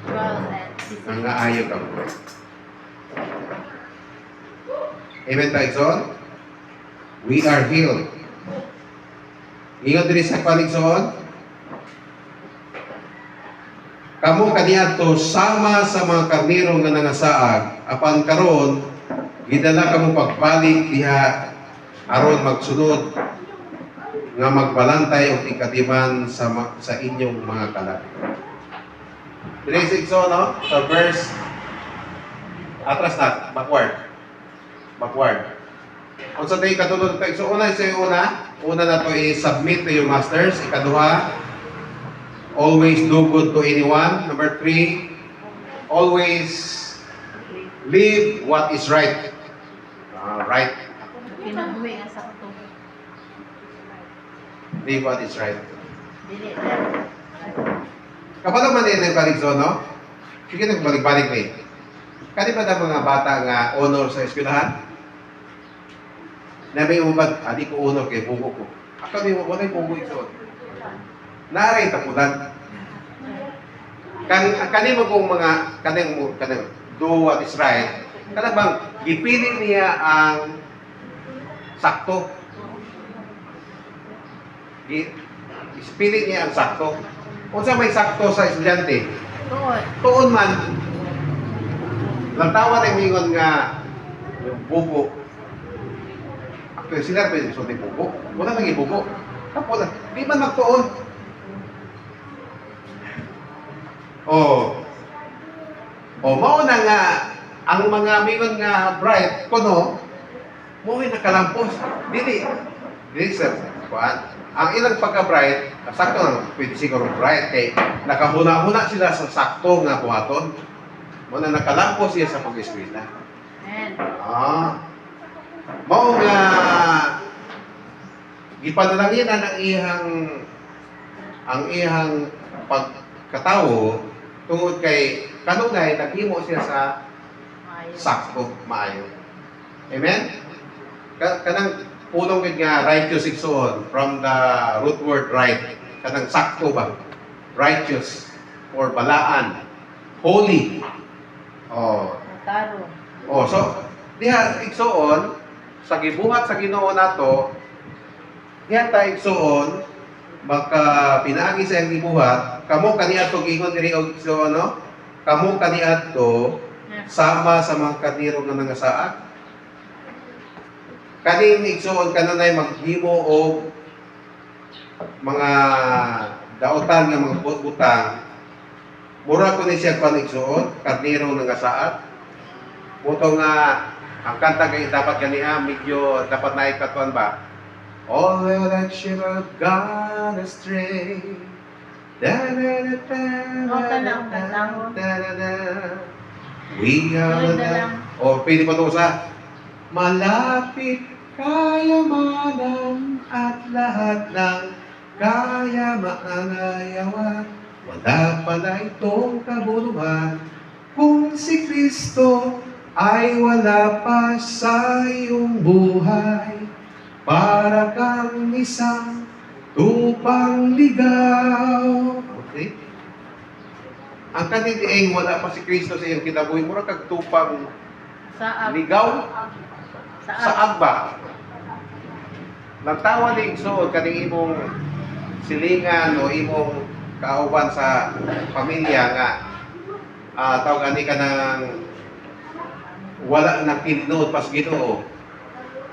12 and 16. Nangaayo ka mo. Amen ba, Igsoon? We are healed. Ingat diri sa paligsoon. Kamu kaniadto sama sa mga karnero nga nangasaag, apan karon gidala kamo pagbalik diha aron magsunod nga magbalantay og ikatiman sa inyong mga kalag. Diri sa Igsoon, no? Sa verse atras na, backward. Kung sa tayo katulad tayo, so una na to is submit to your masters. Ikaduha, always do good to anyone. Number 3, always live what is right. Right. Kinabuhi nga sa kuto. Live what is right. Dili lang. Kapag naman din ang paligso, no? Sige na balik-balik na eh. Kani ba na mga bata nga honor sa eskwelahan? Nabi mo ba, di ko honor kay bugo ko. Ako di mo, wala yung bugo ito. Naray tapulan. Kani mo kung mga, kanang do what is right, kanang bang, gipili niya ang sakto. Gipili niya ang sakto. Kung sa may sakto sa estudyante, Tuon. tuon man, lantawan ang mingon nga yung bubo. Pero sila pwede sulti bubo. Wala lagi bubo. Kapo lang. Di man magtuon. Mao na nga ang mga mingon nga bright kuno mo nakalampos. Dili sir. Kuan. Ang ilang pagka-bright, sakto lang, pwede siguro bright kay nakahuna-huna sila sa sakto nga buhaton. Mo na nakalampos siya sa pag-eskwela. Amen. Mao nga gipanalangin ang iyang pagkatawo tungod kay kanunay naghimo siya sa Maayo. sakto maayo. Amen. Kanang pulong gid nga righteous igsoon from the root word right. Kanang sakto ba? Righteous or balaan. Holy. Taro. So diha igsoon sa gibuhat sa Ginoo nato, diha ta igsoon maka pinaagi sa iyang gibuhat, kamo kaniadto gingon diri og igsoon no? Kamo kaniadto sama sa mga kaniro nga nangasaad. Kaning igsoon kanunay maghimo og mga daotan nga mga butang. Mura ko ni siya kan igsoon, karniro nangasaad. Buto nga ang kanta kay dapat ganiha medyo dapat na ikatuan ba? All that sheep have gone astray. Nota lang, kantahon. We are Sunod na lang. pwede pa ito sa malapit kayamanan at lahat ng kayamaanayawan. Wala pala itong kabuluhan kung si Kristo ay wala pa sa iyong buhay. Para kang isang tupang ligaw. Okay? Ang kaniniing wala pa si Kristo sa iyong kinabuhi, mura kag tupang Saab. ligaw sa Saab. agba. Nagtawa ni Igsoon kaning imong silingan o imong kauban sa pamilya nga tawag ani ka ng wala nang tinod pas Ginoo.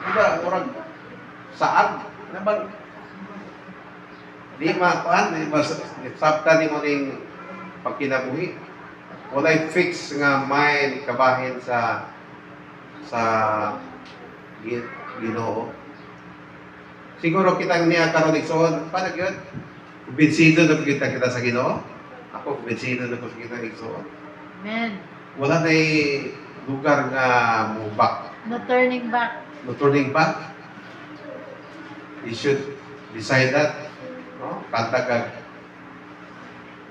Diba, murag saag na bang di makuan, di sabta ni mo ning pagkinabuhi. Walay fix nga mind kabahin sa Ginoo. Siguro kitang niya karon igsoon, paano gyud? Kumbinsido na kita sa Ginoo. Ako kumbinsido na ko sa kita igsoon. Amen. Wala na lugar nga mo back. No turning back. No turning back. You should decide that. No? Kanta ka.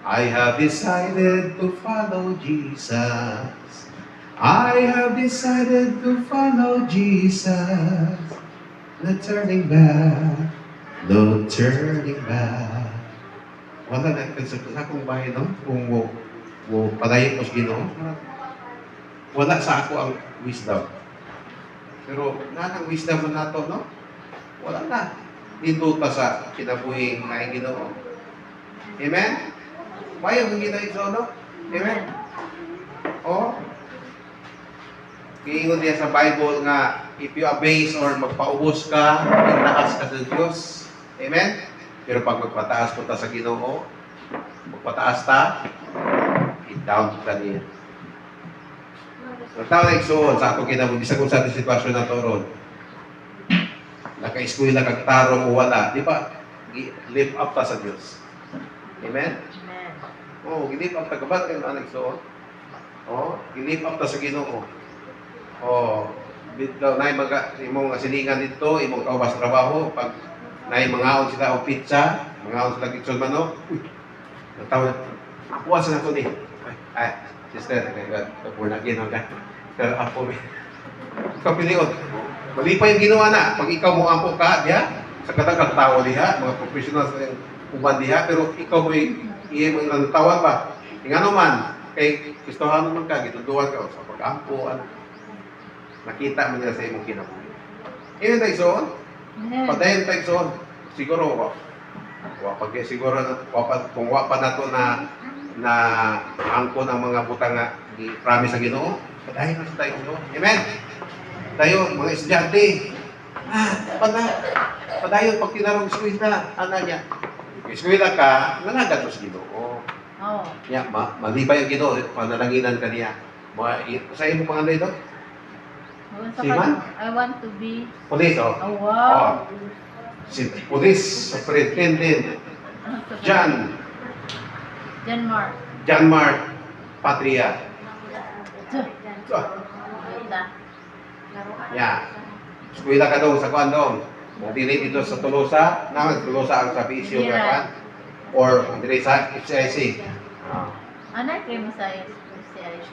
I have decided to follow Jesus. I have decided to follow Jesus. No turning back. No turning back. Wala na sa akong bahay, no? Kung mo padayon ko sa Ginoo. Wala sa ako ang wisdom. Pero nga ang wisdom na nato, no? Wala na. Dito pa sa kinabuhi nga Ginoo. Amen? Mayo ang Ginoo, no? Amen? Kiingon niya sa Bible nga, if you abase or magpaubos ka, itaas ka sa Diyos. Amen? Pero pag magpataas ko ta sa Ginoo, magpataas ta, i-down ka niya. Ang tao na igsoon sa ato kinabuhi, bisag kung sa ating sitwasyon na to ron, naka-eskwela kag tarong o wala, di ba? Lift up ta sa Diyos. Amen? Amen. Gilift up ta kabat kayo na igsoon. Gilift up ta sa Ginoo. Bitaw na imong silingan dito, imong kaubas trabaho, pag na mangaon sila o pizza, mangaon sila kitson manok, nagtawag na, akuha sa nato ni. Ay, sister, we're not ginawa ka. Pero apo, kapiliot. Mali pa yung ginawa na. Pag ikaw mo ampo ka, diha, sa katagang tao diha, mga professionals na yung uban diha, pero ikaw mo iya mo yung tawag ba? Tingano man, kay Kristohano man ka, gituduan ka, sa pag-ampo, nakita mo nila sa imong kinabuhi. Iyon tayo soon? Padayon tayo soon. Siguro, kung wapa na to na angkon ang mga butang nga i-promise sa Ginoo, padayon na tayo soon. Amen? Tayo, mga estudyante, Padayon pag tinarong eskwela, ana niya. Eskwela ka, nanagat mo sa Ginoo. Oh. Ya, malibay ang Ginoo, panalanginan ka niya. Sa imo pangalan ito? Siman? I want to be. Police, oh. Oh, wow. Si Police Superintendent John Mark. Patria. Ganda. Ya. Eskwela ka dong sa kuan dong. Dili dito sa Tolosa, Tolosa ang sa PCO ka kuan. Or dili sa HIC. Ano kayo mo sa SCIC?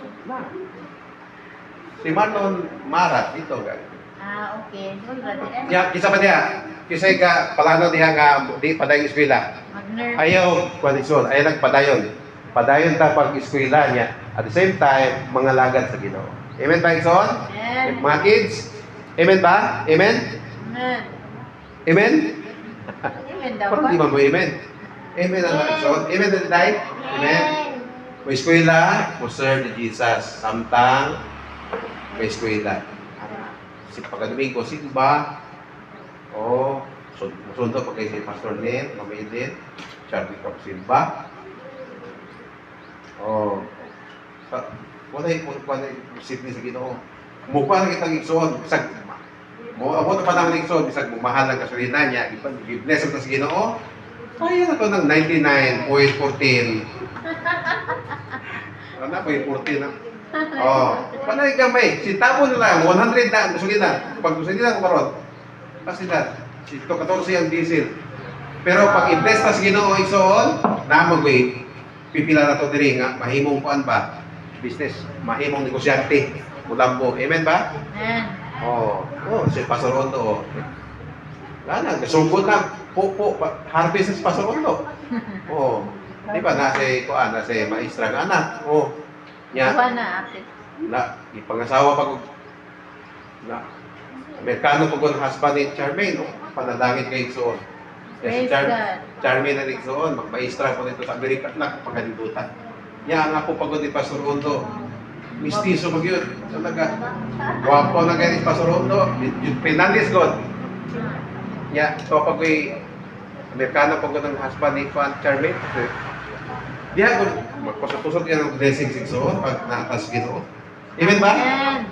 Si Marlon Marat dito ga. Ah, okay. Maganda. Ya, kisa pa diha. Kisay ka palano diha nga di padayon eskwela. Mag-nurse. Ayaw kondisyon, ayaw nagpadayon. Padayon ta pag eskwela niya. At the same time, mga lagad sa Ginoo. Amen ba, Ikson? Amen. Mga kids? Amen ba? Amen? Amen. Amen? Amen daw Parang di ba? ba mo amen? Amen ang Ikson? Amen na tayo? Amen? May eskwela, mo serve ni Jesus. Samtang may eskwela. Si pagkadomingo, simba. O, sundo pag kayo si Pastor Nen, Mama Edith, sabi ko, simba. O, wala yung simple sa Ginoo. Mukha na kitang igsoon, bisag, abot na pa naman igsoon, bisag bumahal ng kasulina niya, i-bless mo sa Ginoo. Kaya na to ng 99.14. Ano na, 0.14 na. Oh, panay gamay. Si Tabo nila, 100 na, gasolina. Pag gasolina ko karon, kasi na, si 14 ang diesel. Pero pag i-bless na sa Ginoo igsoon, na mag-wait, pipila na to diri nga, mahimong kuan ba? Business, mahimong negosyante. Mulambo. Amen ba? Amen. Si Pastor Ondo. Lana, gasugod na. Po, harvest sa Pastor Ondo. Di ba, nasa kuan, nasa maestra nga anak. Nya, Kuha na, ate. ipangasawa pag Amerikano pag ang husband ni Charmaine, panalangin kay Igsoon. Praise God. Charmaine na Igsoon, magmaestra po nito sa Amerika, pagkalibutan. Nya, nga po pagod ni Pastor Ondo, mistiso pag yun, talaga. Wapo na ganit Pastor Ondo, yung Fernandez God. Nya, ito pag Amerikano pagod ang husband ni Charmaine, diya ko, magpasapusot yan ng blessing si Igsoon pag naatas Ginoo. Amen ba? Amen.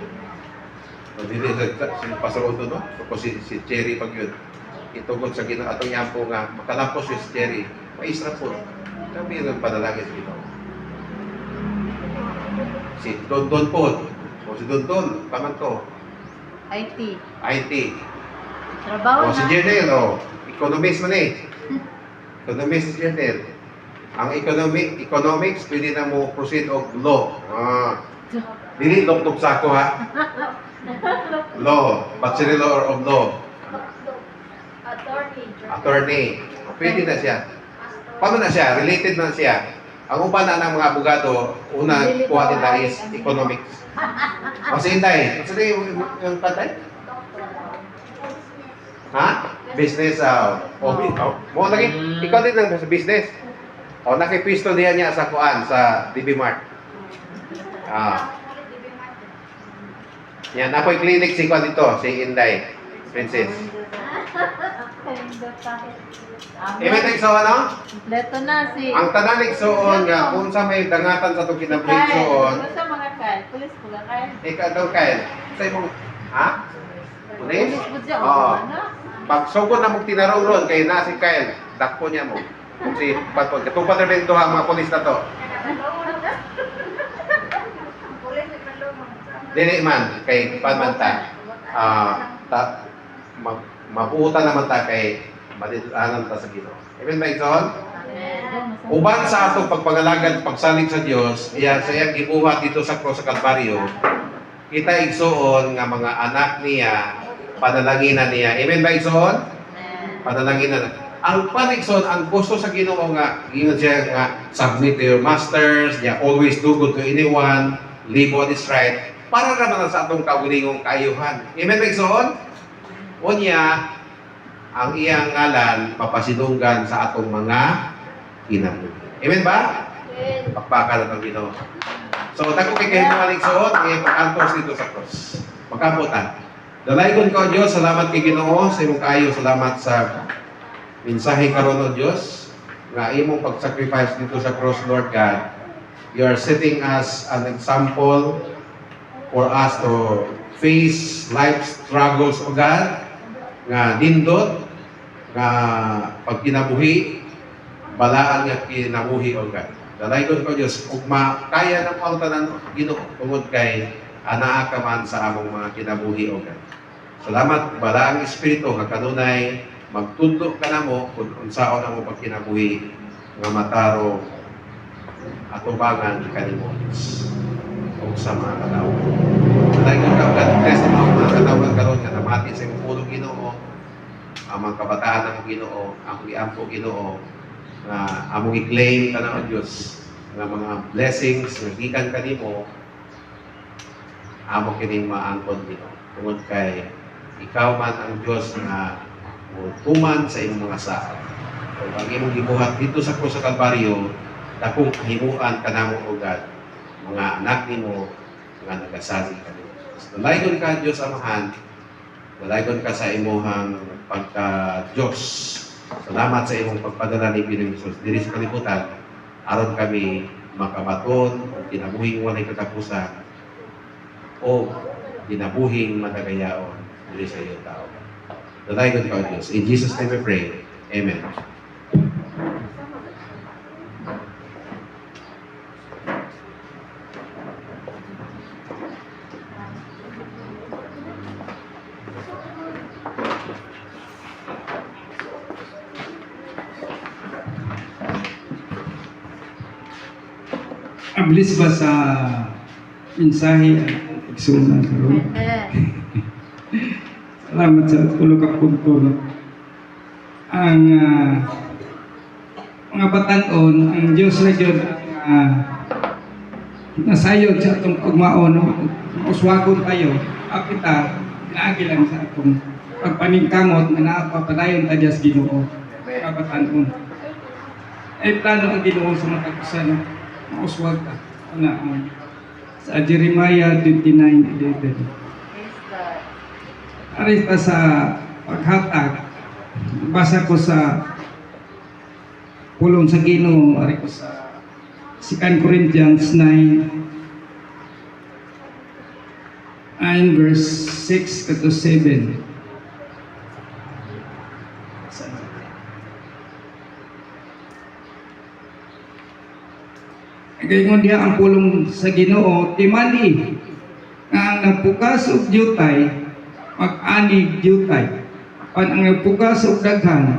Dili si Pastor Ondo, no? Tapos si Cherry pag yun. Itugod sa Ginoo atong yampo nga makalampos si Cherry. Maistra po. Kami yung panalangin sa Ginoo. Si Don po. O si Don, paman to. IT. IT. Trabaho O si na. Jernel, economist man eh. Economist si Jernel. Ang economics, pwede na mo proceed of law. Dili doktok sa ako ha. Law, Bachelor of Law. Attorney. Pwede na siya. Paano na siya? Related na siya. Ang upa na ng mga abogado, una kuha nila is economics. O si Inday, kasi yung patay? Ha? Business. Mo lagi, ikaw din lang sa business. O nakipisto diyan niya sa kuan, sa DB Mart. Yan, ako'y clinic si kuan dito, si Inday. Princess. Amen na igsoon, no? Kompleto na si... Ang tanan igsoon nga, kung sa may dangatan sa itong kinabigsoon, Kyle. Sa mga Kyle. Pulis po ka, Kyle. ikaw daw Kyle. Sa imong, ha? Pulis? Pulis po siya. Oo. Ano? Pag sugod na mong tinarong ron, kay na si Kyle, dakpo niya mo. Kung si Patpon, katong patremento ang mga pulis na to. Dili man, kay Panmanta, mapuutan naman ta kay madidaanan ta sa Ginoo. Amen ba igsoon? Amen. Uban sa atong pagpangalagad, pagsalig sa Dios, iya sa iyang gibuhat dito sa Cross sa Kalbaryo, kita igsoon nga mga anak niya, panalanginan niya. Amen ba igsoon? Amen. Panalanginan. Ang panikson, ang gusto sa Ginoo nga, ingon siya nga, submit to your masters, niya always do good to anyone, live what is right, para naman sa atong kawilingong kaayuhan. Amen ba igsoon? Unya, ang iyang ngalan, papasinunggan sa atong mga kinabuhi. Amen ba? Pakpaka na itong Ginoo. So, dako kay kayo mga igsoon, pag-antos dito sa cross. Pagkabutan. Dalaygon ka, O Diyos, salamat kay Ginoo sa imong kaayo, salamat sa mensahe karon, O Diyos, nga imong pag-sacrifice dito sa cross, Lord God. You are setting us an example for us to face life struggles, O God, nga nindot, nga pag kinabuhi, balaan nga kinabuhi, O God. Dalaygon ko, Diyos, ug makaya ng mga tanan, Ginoo, tungod kay anaa ka man sa among mga kinabuhi, O God. Salamat, balaang Espiritu, nga kanunay, magtundo ka na mo, kung unsaon ang mo pagkinabuhi, nga mataro, atubangan kanimo, Diyos, o sa mga katawag. Dalaygon ka, God bless ang mga katawag karon nga namati sa imong pulong, Ginoo, ang mga kabataan ng Ginoo, ang giampo, Ginoo, na among i-claim ka na, O Diyos, nga mga blessings nga gikan kanimo, amo kining maangkon, Ginoo. Tungod kay ikaw man ang Diyos nga tuman sa imong mga saad. O ang imong gibuhat dito sa krus sa Kalbaryo, dakong kahimuan ka namo, O God, mga anak nimo nga nagasali kanimo. Dalaygon ka, Diyos Amahan, dalaygon ka sa imuhang pagka-Diyos. Salamat sa imong pagpadala ni Pinoy Jesus diri sa kalibutan, aron kami makabaton o kinabuhing walay katapusan o kinabuhing matagayaon diri sa iyong tao. Dalaygon ka, O Diyos. In Jesus' name we pray. Amen. Abilis ba sa mensahe at igsunan karon? Amen. Salamat sa tulo ka punto. No? Ang mga batan-on, ang Diyos na Diyos nasayod sa atong pagmaon, no? Uswagon tayo, apita, pinaagi lang sa atong pagpaningkamot na napapadayon tayo sa Ginoo. Mga batan-on. Ay plano ang Ginoo sa mga tagusan, no? Mauswag ka. Sa Jeremiah 29:11. Praise God. Arista sa paghatag, basa ko sa pulong sa Ginoo, ari ko sa 2 Corinthians 9 verse 6 to 7. Gayon diya ang pulong sa Ginoo, timali nga ang nagpukas og diutay, mag-anig diutay. Pan ang nagpukas og daghan,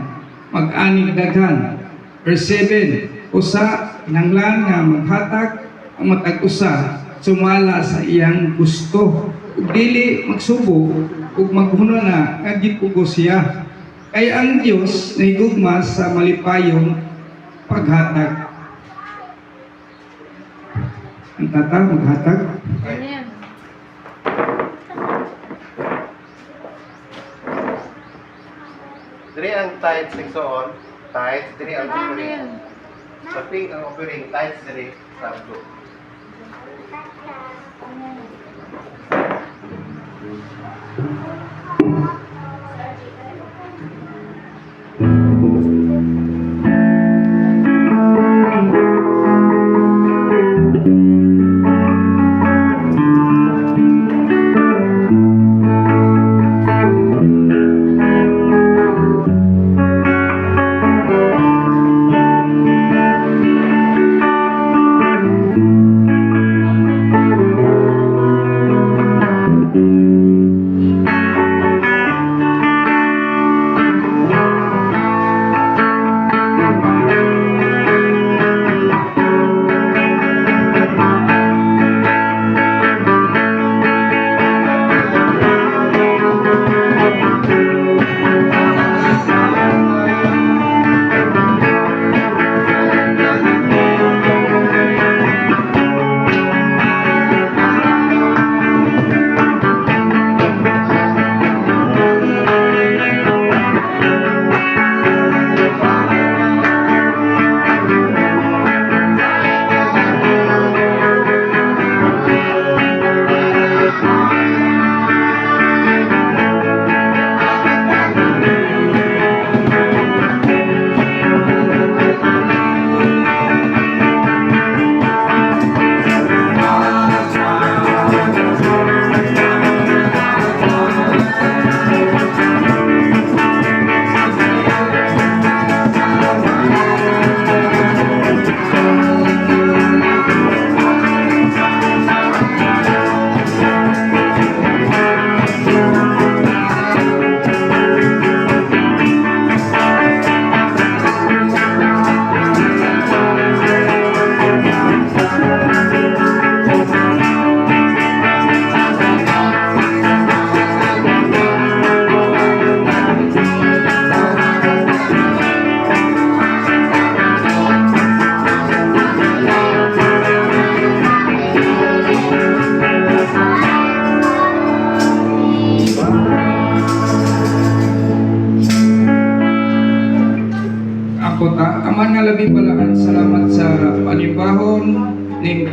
mag-anig daghan. Verse 7, usa nanglan nga maghatag ang matag usa sumala sa iyang gusto. Ug dili magsubo ug maghuno na nga gipugo siya. Kay ang Dios nahigugma sa malipayong paghatag. Ang tata maghatag. Amen. Diri ang tithes nagsuon, tithes diri ang offering. Amen. Sa pink ang offering, tithes diri sa blue. paghibahon ning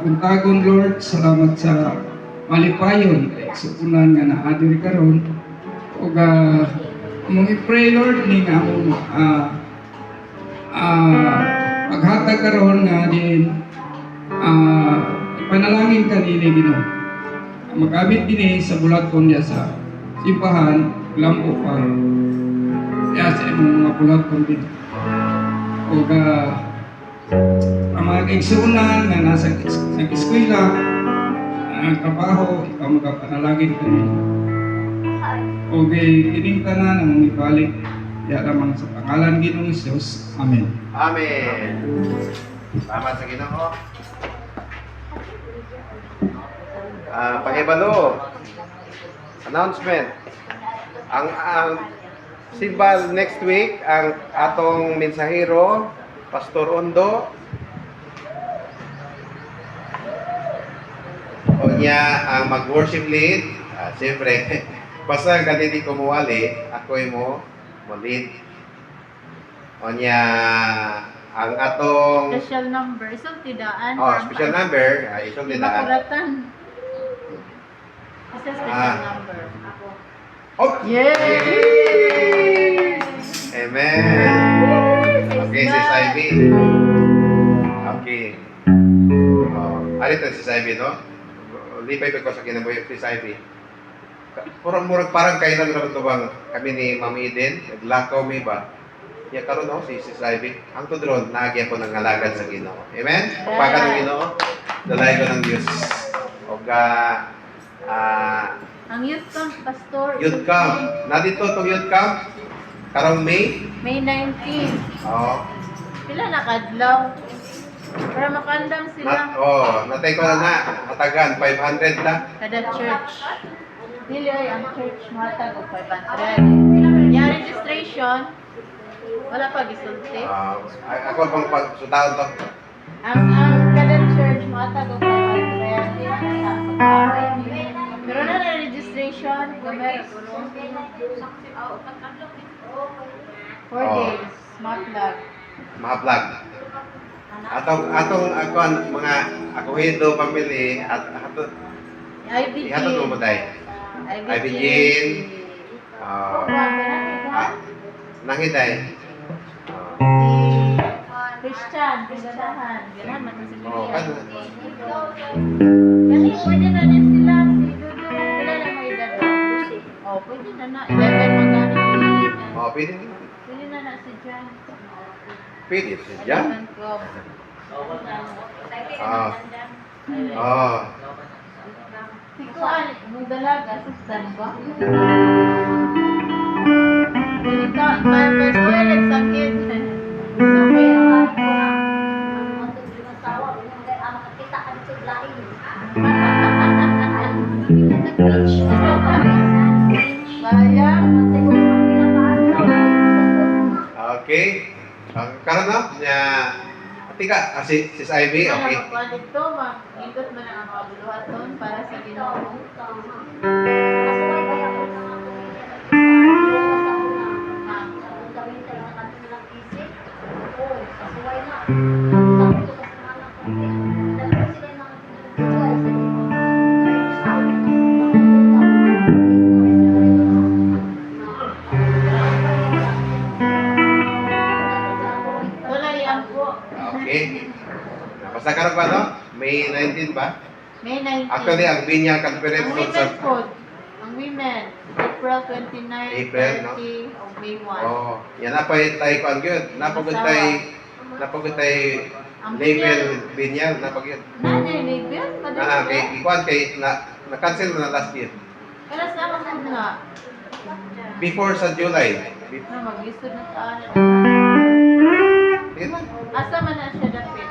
buntagon Lord, salamat sa malipayon kay supunan nga naa diri karon. Ug among i-pray Lord ning among paghatag karon nga din panalangin kanini Ginoo. Magamit dinhi sa bulaton niya sa simbahan lampo pa. Ya sa imong mga bulaton din. Ug ang mga kaigsunan nga nasa eskwela, ang trabaho, ikaw magapanalangin kanini. Ug kining tanan ang ibalik ya lamang sa pangalan Ginoong Hesus. Amen. Amen. Salamat sa Ginoo. Pahibalo. Announcement. Ang simbal next week ang atong mensahero Pastor Ondo. O niya ang mag-worship lead. Siyempre, basta ganiti ko muwali, ako mo lead. O niya ang atong Special number. Isang tidaan. special number, isang Lima tinaan. kuratan. Isa special number. Oh! Yay! Amen. Okay, si Ivy. Okay. Ano ito si Ivy, no? Lipay ko sa kinabuhi si Ivy. Murag parang kailan naman ito bang kami ni Mami Eden, naglakaw may ba? Ya karon no si Ivy. Ang tudron naagya ko ng alagad sa Ginoo. Amen. Pagka ng Ginoo, dalay ko ng Dios. Og Ang youth camp, Pastor. youth camp. Nadito tong youth camp karong May. May 19. Oh. Pila na kadlaw. Para makandam sila. Natay ko na hatagan 500 na. Kada church. Dili ay ang church matag og 500. Yung registration, wala pa gisulti. Ako pang pagsutaon to. Ang kada church matag og 500. Pero na registration, gamay gulong. 4 days, matlag. Mahablag. Atong mga ako Hindu family at IBG. ihatod mo day. IBG. Nangiday. Christian, Kristyanan. Ganahan man sa Kano? Kasi pwede na din sila. Si Dudu, wala na may edad. Pwede na na. 11 magkano. Pwede. Pwede na na si Jan. Pwede siya. 11, 12. Sikuan, mong dalaga, sustan ba? Ganito, may toilet sakit. Sayang. Okay. Karon na nya tika si Ivy, okay. Dito, mag-ikot mo na ang mga buluhaton para sa Ginoo. Wala yan po. Okay. Basta karon ba no? May 19 ba? May 19. Actually, ang Binya Conference Ang po women's sa code. Ang women. April 29, April, no? 30, o May 1. Yan napay tay ko ang gyud. Napagod tay Ang label Binya napagod. Nanay, Libyan? Madali Kay ikuan kay na-cancel na last year. Kaya sa mga nga. Before sa July. Na mag-isod na taan. Diba? Asa man na siya dapit?